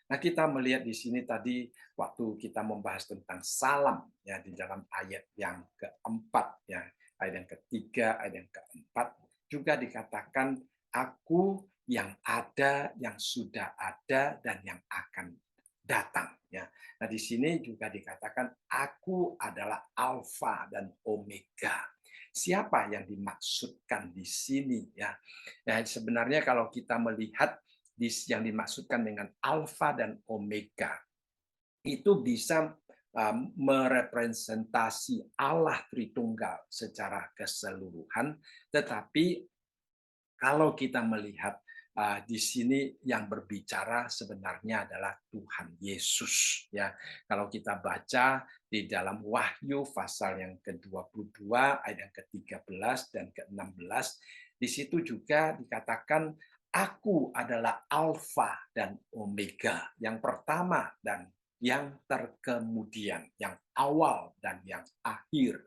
Nah, kita melihat di sini tadi waktu kita membahas tentang salam ya di dalam ayat yang keempat ya, ayat yang ketiga, ayat yang keempat juga dikatakan aku yang ada, yang sudah ada dan yang akan datang ya. Nah, di sini juga dikatakan aku adalah alfa dan omega. Siapa yang dimaksudkan di sini ya? Nah, sebenarnya kalau kita melihat yang dimaksudkan dengan alfa dan omega itu bisa merepresentasi Allah Tritunggal secara keseluruhan, tetapi kalau kita melihat di sini yang berbicara sebenarnya adalah Tuhan Yesus ya. Kalau kita baca di dalam Wahyu pasal yang ke-22 ayat yang ke-13 dan ke-16, di situ juga dikatakan aku adalah alfa dan omega, yang pertama dan yang terkemudian, yang awal dan yang akhir.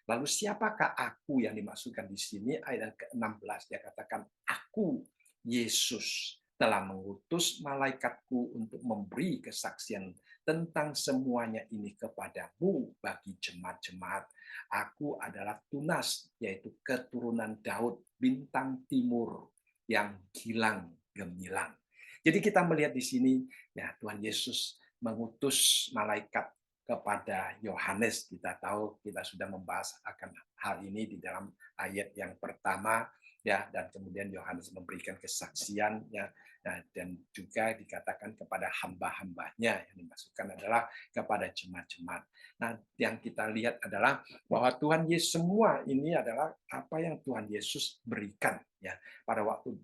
Lalu siapakah aku yang dimaksudkan di sini? Ayat ke-16 dia katakan, aku Yesus telah mengutus malaikatku untuk memberi kesaksian tentang semuanya ini kepadamu bagi jemaat-jemaat. Aku adalah Tunas, yaitu keturunan Daud, bintang timur yang gilang gemilang. Jadi kita melihat di sini, ya Tuhan Yesus mengutus malaikat kepada Yohanes. Kita tahu kita sudah membahas akan hal ini di dalam ayat yang pertama ya, dan kemudian Yohanes memberikan kesaksian ya, dan juga dikatakan kepada hamba-hambanya, yang dimaksudkan adalah kepada jemaat-jemaat. Nah, yang kita lihat adalah bahwa Tuhan Yesus, semua ini adalah apa yang Tuhan Yesus berikan ya pada waktu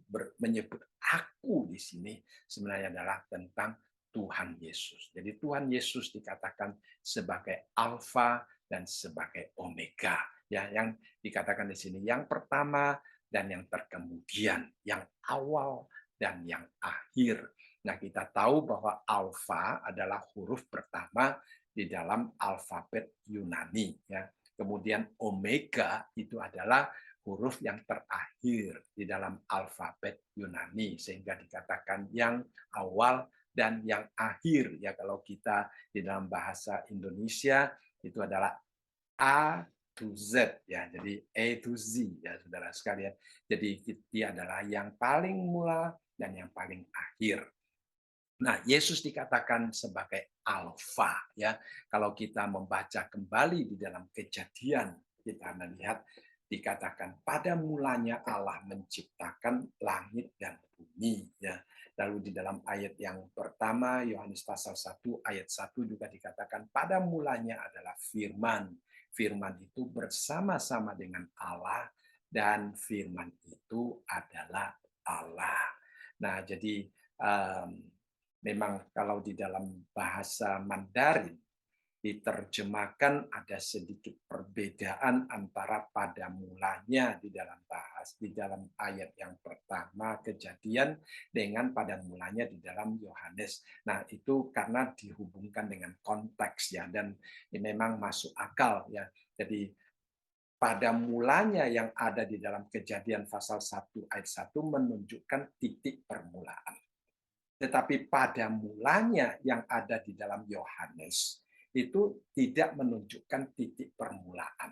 menyebut aku di sini sebenarnya adalah tentang Tuhan Yesus. Jadi Tuhan Yesus dikatakan sebagai alfa dan sebagai omega. Ya, yang dikatakan di sini yang pertama dan yang terkemudian, yang awal dan yang akhir. Nah, kita tahu bahwa alfa adalah huruf pertama di dalam alfabet Yunani ya. Kemudian omega itu adalah huruf yang terakhir di dalam alfabet Yunani, sehingga dikatakan yang awal dan yang akhir ya. Kalau kita di dalam bahasa Indonesia itu adalah A to Z ya, jadi A to Z ya saudara sekalian. Jadi dia adalah yang paling mula dan yang paling akhir. Nah, Yesus dikatakan sebagai alfa ya. Kalau kita membaca kembali di dalam Kejadian, kita melihat dikatakan pada mulanya Allah menciptakan langit dan bumi ya. Lalu di dalam ayat yang pertama Yohanes pasal 1 ayat 1 juga dikatakan pada mulanya adalah firman. Firman itu bersama-sama dengan Allah dan firman itu adalah Allah. Nah, jadi memang kalau di dalam bahasa Mandarin diterjemahkan ada sedikit perbedaan antara pada mulanya di dalam di dalam ayat yang pertama Kejadian dengan pada mulanya di dalam Yohanes. Nah, itu karena dihubungkan dengan konteks ya, dan ini memang masuk akal ya. Jadi pada mulanya yang ada di dalam Kejadian pasal 1 ayat 1 menunjukkan titik permulaan. Tetapi pada mulanya yang ada di dalam Yohanes, itu tidak menunjukkan titik permulaan.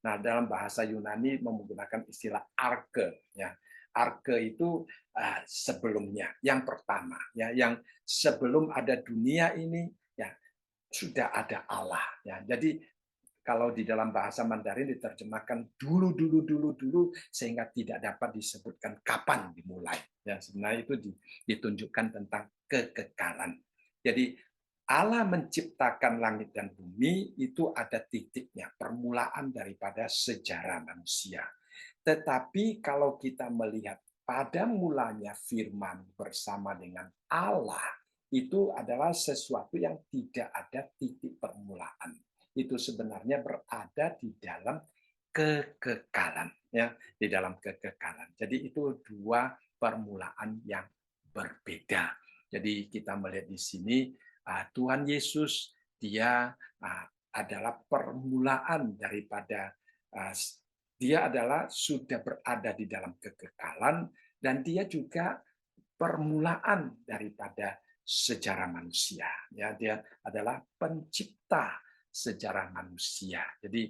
Nah, dalam bahasa Yunani menggunakan istilah arke, ya. Arke itu sebelumnya, yang pertama, ya, yang sebelum ada dunia ini, ya sudah ada Allah, ya. Jadi kalau di dalam bahasa Mandarin diterjemahkan dulu dulu dulu dulu sehingga tidak dapat disebutkan kapan dimulai. Ya, sebenarnya itu ditunjukkan tentang kekekalan. Jadi Allah menciptakan langit dan bumi itu ada titiknya, permulaan daripada sejarah manusia. Tetapi kalau kita melihat pada mulanya firman bersama dengan Allah, itu adalah sesuatu yang tidak ada titik permulaan. Itu sebenarnya berada di dalam kekekalan, ya, di dalam kekekalan. Jadi itu dua permulaan yang berbeda. Jadi kita melihat di sini Tuhan Yesus dia adalah permulaan daripada dia adalah sudah berada di dalam kekekalan dan dia juga permulaan daripada sejarah manusia. Ya, dia adalah pencipta sejarah manusia. Jadi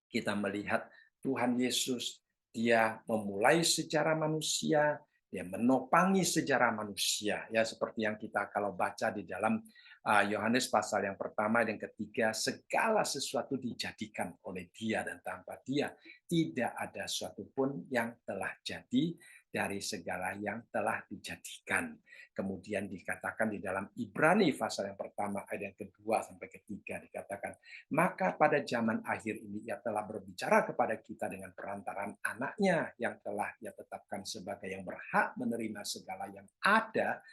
kita melihat Tuhan Yesus, dia memulai sejarah manusia, dia menopang sejarah manusia. Ya, seperti yang kita kalau baca di dalam Yohanes pasal yang pertama dan ketiga, segala sesuatu dijadikan oleh dia dan tanpa dia tidak ada sesuatu pun yang telah jadi dari segala yang telah dijadikan. Kemudian dikatakan di dalam Ibrani pasal yang pertama ayat yang kedua sampai ketiga dikatakan, maka pada zaman akhir ini ia telah berbicara kepada kita dengan perantaran anaknya yang telah ia tetapkan sebagai yang berhak menerima segala yang ada.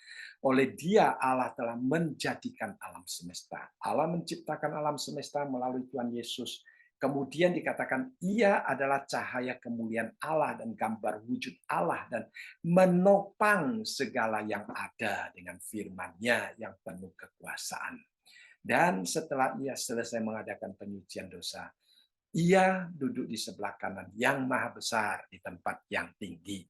Oleh dia Allah telah menjadikan alam semesta. Allah menciptakan alam semesta melalui Tuhan Yesus. Kemudian dikatakan ia adalah cahaya kemuliaan Allah dan gambar wujud Allah dan menopang segala yang ada dengan firman-Nya yang penuh kekuasaan. Dan setelah ia selesai mengadakan penyucian dosa, ia duduk di sebelah kanan yang maha besar di tempat yang tinggi.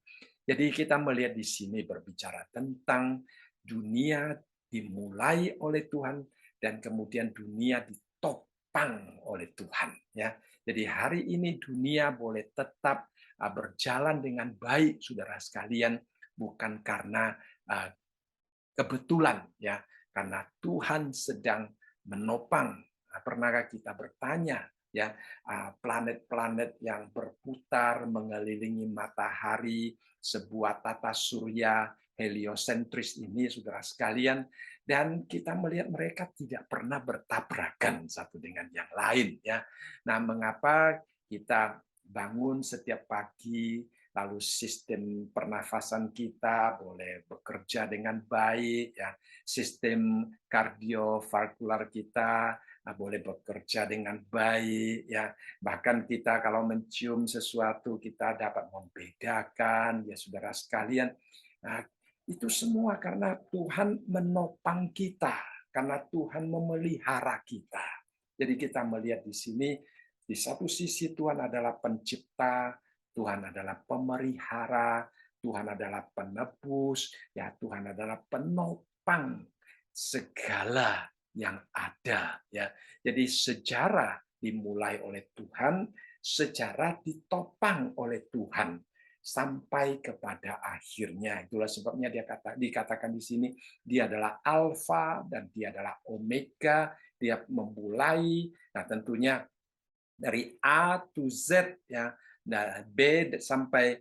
Jadi kita melihat di sini berbicara tentang dunia dimulai oleh Tuhan dan kemudian dunia ditopang oleh Tuhan. Ya, jadi hari ini dunia boleh tetap berjalan dengan baik, saudara sekalian, bukan karena kebetulan, ya, karena Tuhan sedang menopang. Pernahkah kita bertanya, ya, planet-planet yang berputar mengelilingi matahari, sebuah tata surya heliosentris ini, saudara sekalian, dan kita melihat mereka tidak pernah bertabrakan satu dengan yang lain, ya. Nah, mengapa kita bangun setiap pagi, lalu sistem pernafasan kita boleh bekerja dengan baik, ya, sistem kardiovaskular kita boleh bekerja dengan baik, ya, bahkan kita kalau mencium sesuatu kita dapat membedakan, ya, saudara sekalian. Nah, itu semua karena Tuhan menopang kita, karena Tuhan memelihara kita. Jadi kita melihat di sini, di satu sisi Tuhan adalah pencipta, Tuhan adalah pemelihara, Tuhan adalah penebus, ya, Tuhan adalah penopang segala yang ada, ya. Jadi sejarah dimulai oleh Tuhan, sejarah ditopang oleh Tuhan sampai kepada akhirnya. Itulah sebabnya dikatakan di sini dia adalah alfa dan dia adalah omega, dia memulai. Nah, tentunya dari A to Z, ya, nah, B sampai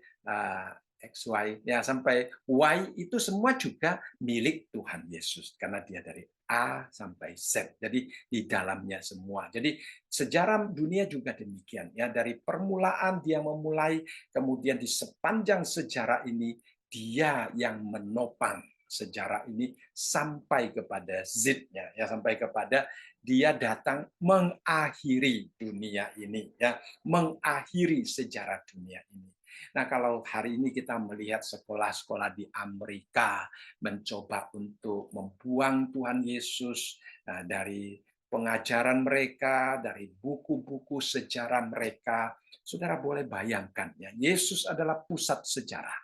X, Y, ya, sampai Y itu semua juga milik Tuhan Yesus karena dia dari A sampai Z. Jadi di dalamnya semua. Jadi sejarah dunia juga demikian, ya, dari permulaan dia memulai, kemudian di sepanjang sejarah ini dia yang menopang sejarah ini sampai kepada Z-nya, ya, sampai kepada dia datang mengakhiri dunia ini, ya, mengakhiri sejarah dunia ini. Nah, kalau hari ini kita melihat sekolah-sekolah di Amerika mencoba untuk membuang Tuhan Yesus dari pengajaran mereka, dari buku-buku sejarah mereka, saudara boleh bayangkan, ya, Yesus adalah pusat sejarah.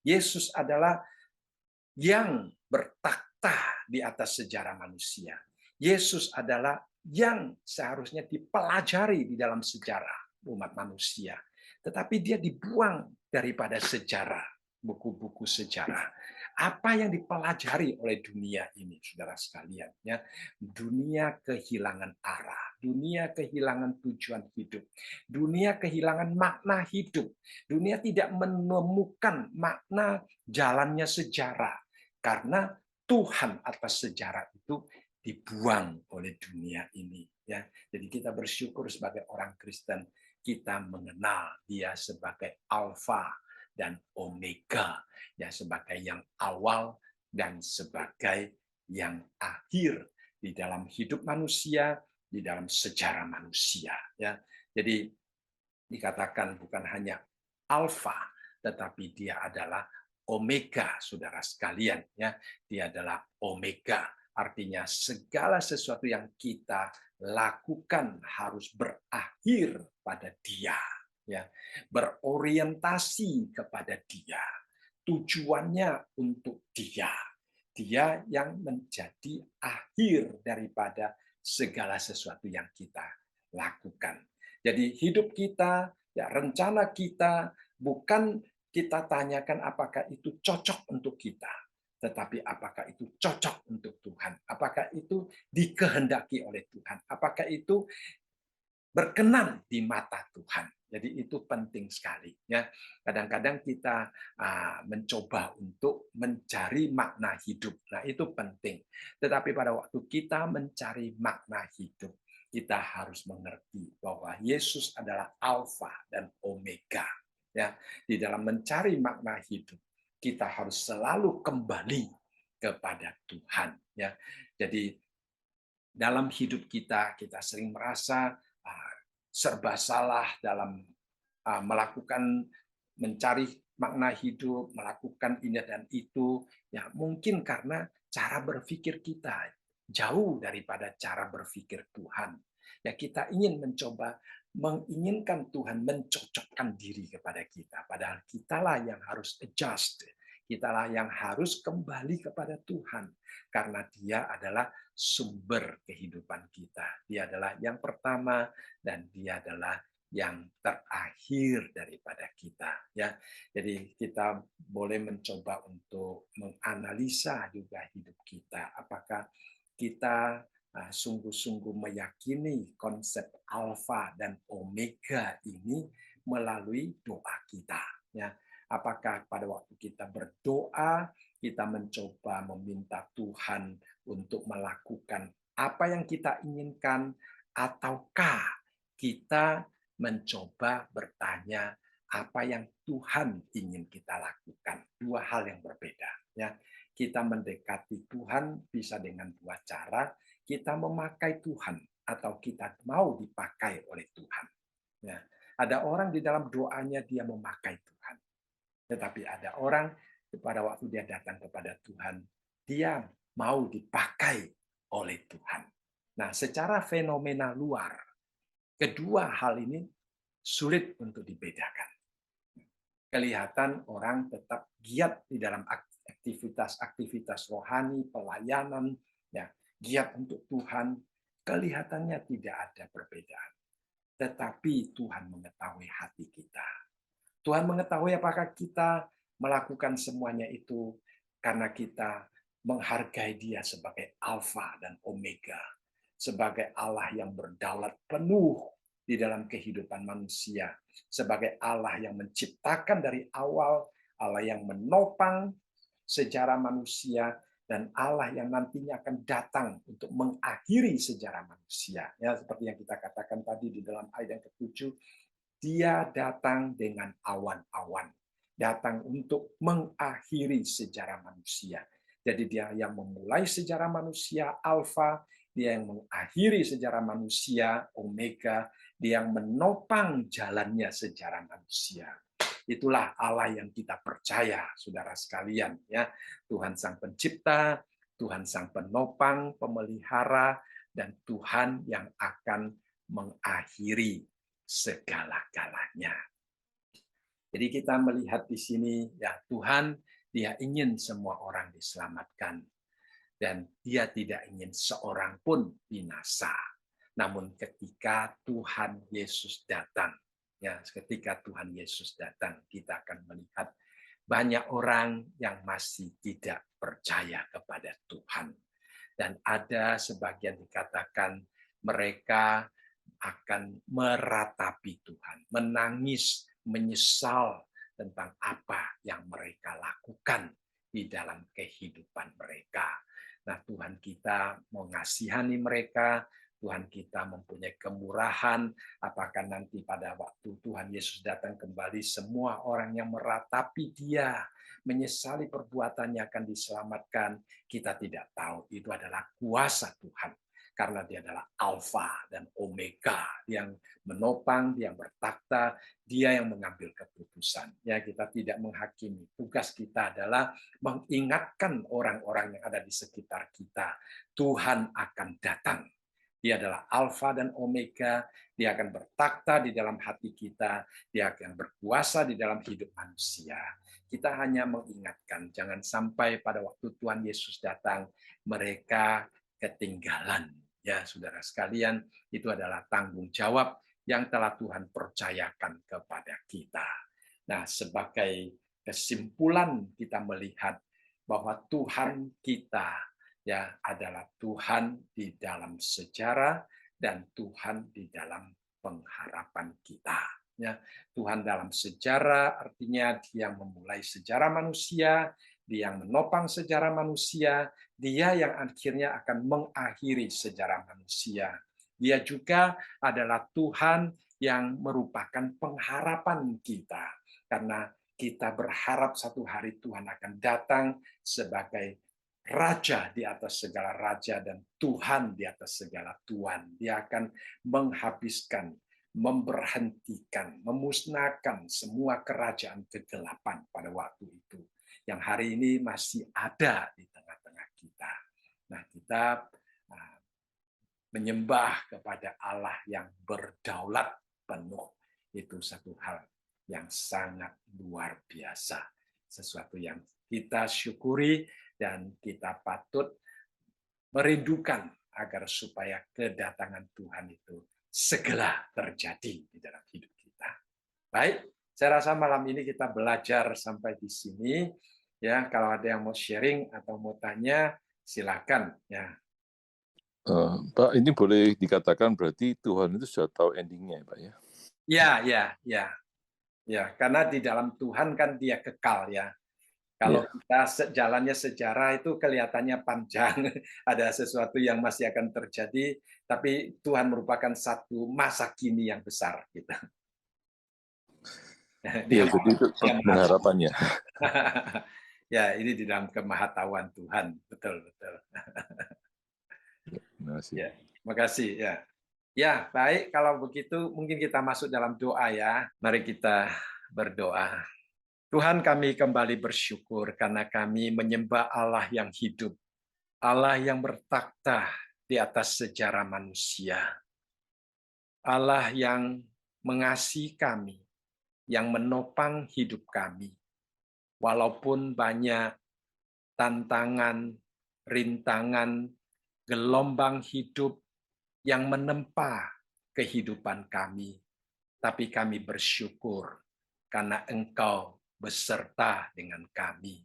Yesus adalah yang bertakhta di atas sejarah manusia. Yesus adalah yang seharusnya dipelajari di dalam sejarah umat manusia. Tetapi dia dibuang daripada sejarah, buku-buku sejarah. Apa yang dipelajari oleh dunia ini, saudara sekalian, ya, dunia kehilangan arah, dunia kehilangan tujuan hidup, dunia kehilangan makna hidup, dunia tidak menemukan makna jalannya sejarah karena Tuhan atas sejarah itu dibuang oleh dunia ini, ya. Jadi kita bersyukur sebagai orang Kristen kita mengenal dia sebagai Alfa dan Omega, ya, sebagai yang awal dan sebagai yang akhir di dalam hidup manusia, di dalam sejarah manusia, ya. Jadi dikatakan bukan hanya alfa, tetapi dia adalah omega, saudara sekalian, ya. Dia adalah omega, artinya segala sesuatu yang kita lakukan harus berakhir pada dia, ya. Berorientasi kepada dia. Tujuannya untuk dia. Dia yang menjadi akhir daripada segala sesuatu yang kita lakukan. Jadi hidup kita, ya, rencana kita, bukan kita tanyakan apakah itu cocok untuk kita, tetapi apakah itu cocok untuk Tuhan, apakah itu dikehendaki oleh Tuhan, apakah itu berkenan di mata Tuhan. Jadi itu penting sekali, ya. Kadang-kadang kita mencoba untuk mencari makna hidup. Nah, itu penting. Tetapi pada waktu kita mencari makna hidup, kita harus mengerti bahwa Yesus adalah Alfa dan Omega. Ya, di dalam mencari makna hidup, kita harus selalu kembali kepada Tuhan. Ya, jadi dalam hidup kita, kita sering merasa serba salah dalam melakukan mencari makna hidup, melakukan ini dan itu, ya mungkin karena cara berpikir kita jauh daripada cara berpikir Tuhan. Ya kita ingin mencoba menginginkan Tuhan mencocokkan diri kepada kita, padahal kitalah yang harus adjust. Kitalah yang harus kembali kepada Tuhan karena Dia adalah sumber kehidupan kita. Dia adalah yang pertama dan Dia adalah yang terakhir daripada kita, ya. Jadi kita boleh mencoba untuk menganalisa juga hidup kita, apakah kita sungguh-sungguh meyakini konsep alfa dan omega ini melalui doa kita, ya. Apakah pada waktu kita berdoa kita mencoba meminta Tuhan untuk melakukan apa yang kita inginkan, ataukah kita mencoba bertanya apa yang Tuhan ingin kita lakukan? Dua hal yang berbeda, ya. Kita mendekati Tuhan bisa dengan dua cara, kita memakai Tuhan atau kita mau dipakai oleh Tuhan. Ya. Ada orang di dalam doanya dia memakai Tuhan. Tetapi ada orang pada waktu dia datang kepada Tuhan, dia mau dipakai oleh Tuhan. Nah, secara fenomena luar, kedua hal ini sulit untuk dibedakan. Kelihatan orang tetap giat di dalam aktivitas-aktivitas rohani, pelayanan, ya, giat untuk Tuhan, kelihatannya tidak ada perbedaan. Tetapi Tuhan mengetahui hati kita. Tuhan mengetahui apakah kita melakukan semuanya itu karena kita menghargai Dia sebagai Alfa dan Omega, sebagai Allah yang berdaulat penuh di dalam kehidupan manusia, sebagai Allah yang menciptakan dari awal, Allah yang menopang sejarah manusia, dan Allah yang nantinya akan datang untuk mengakhiri sejarah manusia. Ya, seperti yang kita katakan tadi di dalam ayat yang ke-7, Dia datang dengan awan-awan, datang untuk mengakhiri sejarah manusia. Jadi Dia yang memulai sejarah manusia, Alfa, Dia yang mengakhiri sejarah manusia, Omega, Dia yang menopang jalannya sejarah manusia. Itulah Allah yang kita percaya, saudara sekalian, ya. Tuhan Sang Pencipta, Tuhan Sang Penopang, Pemelihara, dan Tuhan yang akan mengakhiri segala-galanya. Jadi kita melihat di sini, ya Tuhan, Dia ingin semua orang diselamatkan. dan Dia tidak ingin seorang pun binasa. Namun ketika Tuhan Yesus datang, ya, ketika Tuhan Yesus datang, kita akan melihat banyak orang yang masih tidak percaya kepada Tuhan. Dan ada sebagian dikatakan mereka akan meratapi Tuhan, menangis, menyesal tentang apa yang mereka lakukan di dalam kehidupan mereka. Nah, Tuhan kita mengasihani mereka, Tuhan kita mempunyai kemurahan. Apakah nanti pada waktu Tuhan Yesus datang kembali, semua orang yang meratapi Dia, menyesali perbuatannya akan diselamatkan? Kita tidak tahu. Itu adalah kuasa Tuhan. Karena Dia adalah Alfa dan Omega, yang menopang, Dia yang bertakhta, Dia yang mengambil keputusan. Ya, kita tidak menghakimi. Tugas kita adalah mengingatkan orang-orang yang ada di sekitar kita. Tuhan akan datang. Dia adalah Alfa dan Omega. Dia akan bertakhta di dalam hati kita. Dia akan berkuasa di dalam hidup manusia. Kita hanya mengingatkan, jangan sampai pada waktu Tuhan Yesus datang, mereka ketinggalan. Ya, saudara sekalian, itu adalah tanggung jawab yang telah Tuhan percayakan kepada kita. Nah, sebagai kesimpulan kita melihat bahwa Tuhan kita ya adalah Tuhan di dalam sejarah dan Tuhan di dalam pengharapan kita. Ya, Tuhan dalam sejarah artinya Dia memulai sejarah manusia, Dia yang menopang sejarah manusia, Dia yang akhirnya akan mengakhiri sejarah manusia. Dia juga adalah Tuhan yang merupakan pengharapan kita, karena kita berharap satu hari Tuhan akan datang sebagai Raja di atas segala raja dan Tuhan di atas segala Tuhan. Dia akan menghabiskan, memberhentikan, memusnahkan semua kerajaan kegelapan pada waktu itu, yang hari ini masih ada di tengah-tengah kita. Nah, kita menyembah kepada Allah yang berdaulat penuh. Itu satu hal yang sangat luar biasa. Sesuatu yang kita syukuri dan kita patut merindukan agar supaya kedatangan Tuhan itu segera terjadi di dalam hidup kita. Baik, saya rasa malam ini kita belajar sampai di sini. Ya, kalau ada yang mau sharing atau mau tanya, silakan. Ya, Pak, ini boleh dikatakan berarti Tuhan itu sudah tahu endingnya, Pak ya? Ya, karena di dalam Tuhan kan Dia kekal ya. Kalau kita jalannya sejarah itu kelihatannya panjang, ada sesuatu yang masih akan terjadi, tapi Tuhan merupakan satu masa kini yang besar. Gitu. Iya, jadi itu pengharapannya. Ya, ini di dalam kemahatauan Tuhan, betul. Terima kasih. Ya, terima kasih. Ya, baik. Kalau begitu, mungkin kita masuk dalam doa ya. Mari kita berdoa. Tuhan, kami kembali bersyukur karena kami menyembah Allah yang hidup, Allah yang bertakhta di atas sejarah manusia, Allah yang mengasihi kami, yang menopang hidup kami. Walaupun banyak tantangan, rintangan, gelombang hidup yang menempa kehidupan kami, tapi kami bersyukur karena Engkau beserta dengan kami.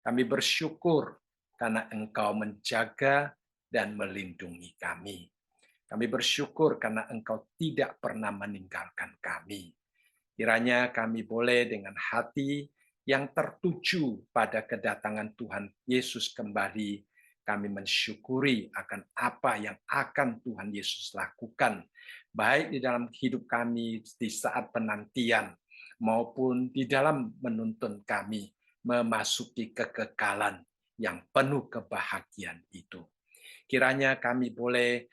Kami bersyukur karena Engkau menjaga dan melindungi kami. Kami bersyukur karena Engkau tidak pernah meninggalkan kami. Kiranya kami boleh dengan hati yang tertuju pada kedatangan Tuhan Yesus kembali, kami mensyukuri akan apa yang akan Tuhan Yesus lakukan, baik di dalam hidup kami di saat penantian, maupun di dalam menuntun kami memasuki kekekalan yang penuh kebahagiaan itu. Kiranya kami boleh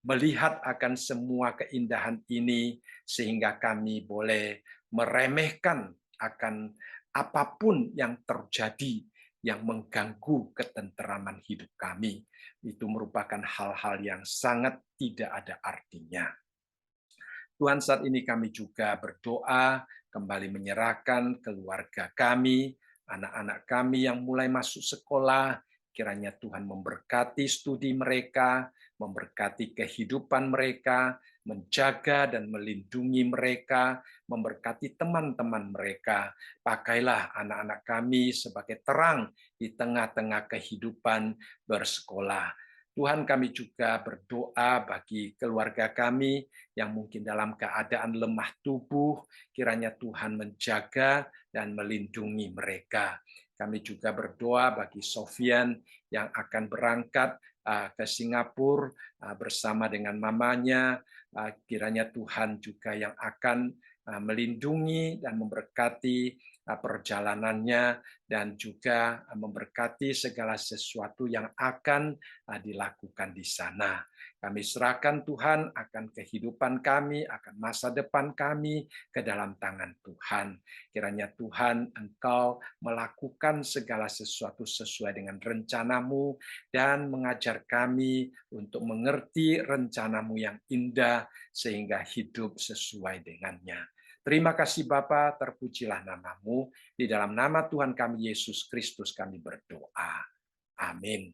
melihat akan semua keindahan ini, sehingga kami boleh meremehkan akan apapun yang terjadi yang mengganggu ketenteraman hidup kami. Itu merupakan hal-hal yang sangat tidak ada artinya. Tuhan, saat ini kami juga berdoa, kembali menyerahkan keluarga kami, anak-anak kami yang mulai masuk sekolah, Kiranya Tuhan memberkati studi mereka, memberkati kehidupan mereka, menjaga dan melindungi mereka, memberkati teman-teman mereka. Pakailah anak-anak kami sebagai terang di tengah-tengah kehidupan bersekolah. Tuhan, kami juga berdoa bagi keluarga kami yang mungkin dalam keadaan lemah tubuh, kiranya Tuhan menjaga dan melindungi mereka. Kami juga berdoa bagi Sofian yang akan berangkat ke Singapura bersama dengan mamanya. Kiranya Tuhan juga yang akan melindungi dan memberkati perjalanannya dan juga memberkati segala sesuatu yang akan dilakukan di sana. Kami serahkan Tuhan akan kehidupan kami, akan masa depan kami ke dalam tangan Tuhan. Kiranya Tuhan, Engkau melakukan segala sesuatu sesuai dengan rencanamu dan mengajar kami untuk mengerti rencanamu yang indah sehingga hidup sesuai dengannya. Terima kasih Bapa, terpujilah namamu. Di dalam nama Tuhan kami Yesus Kristus kami berdoa. Amin.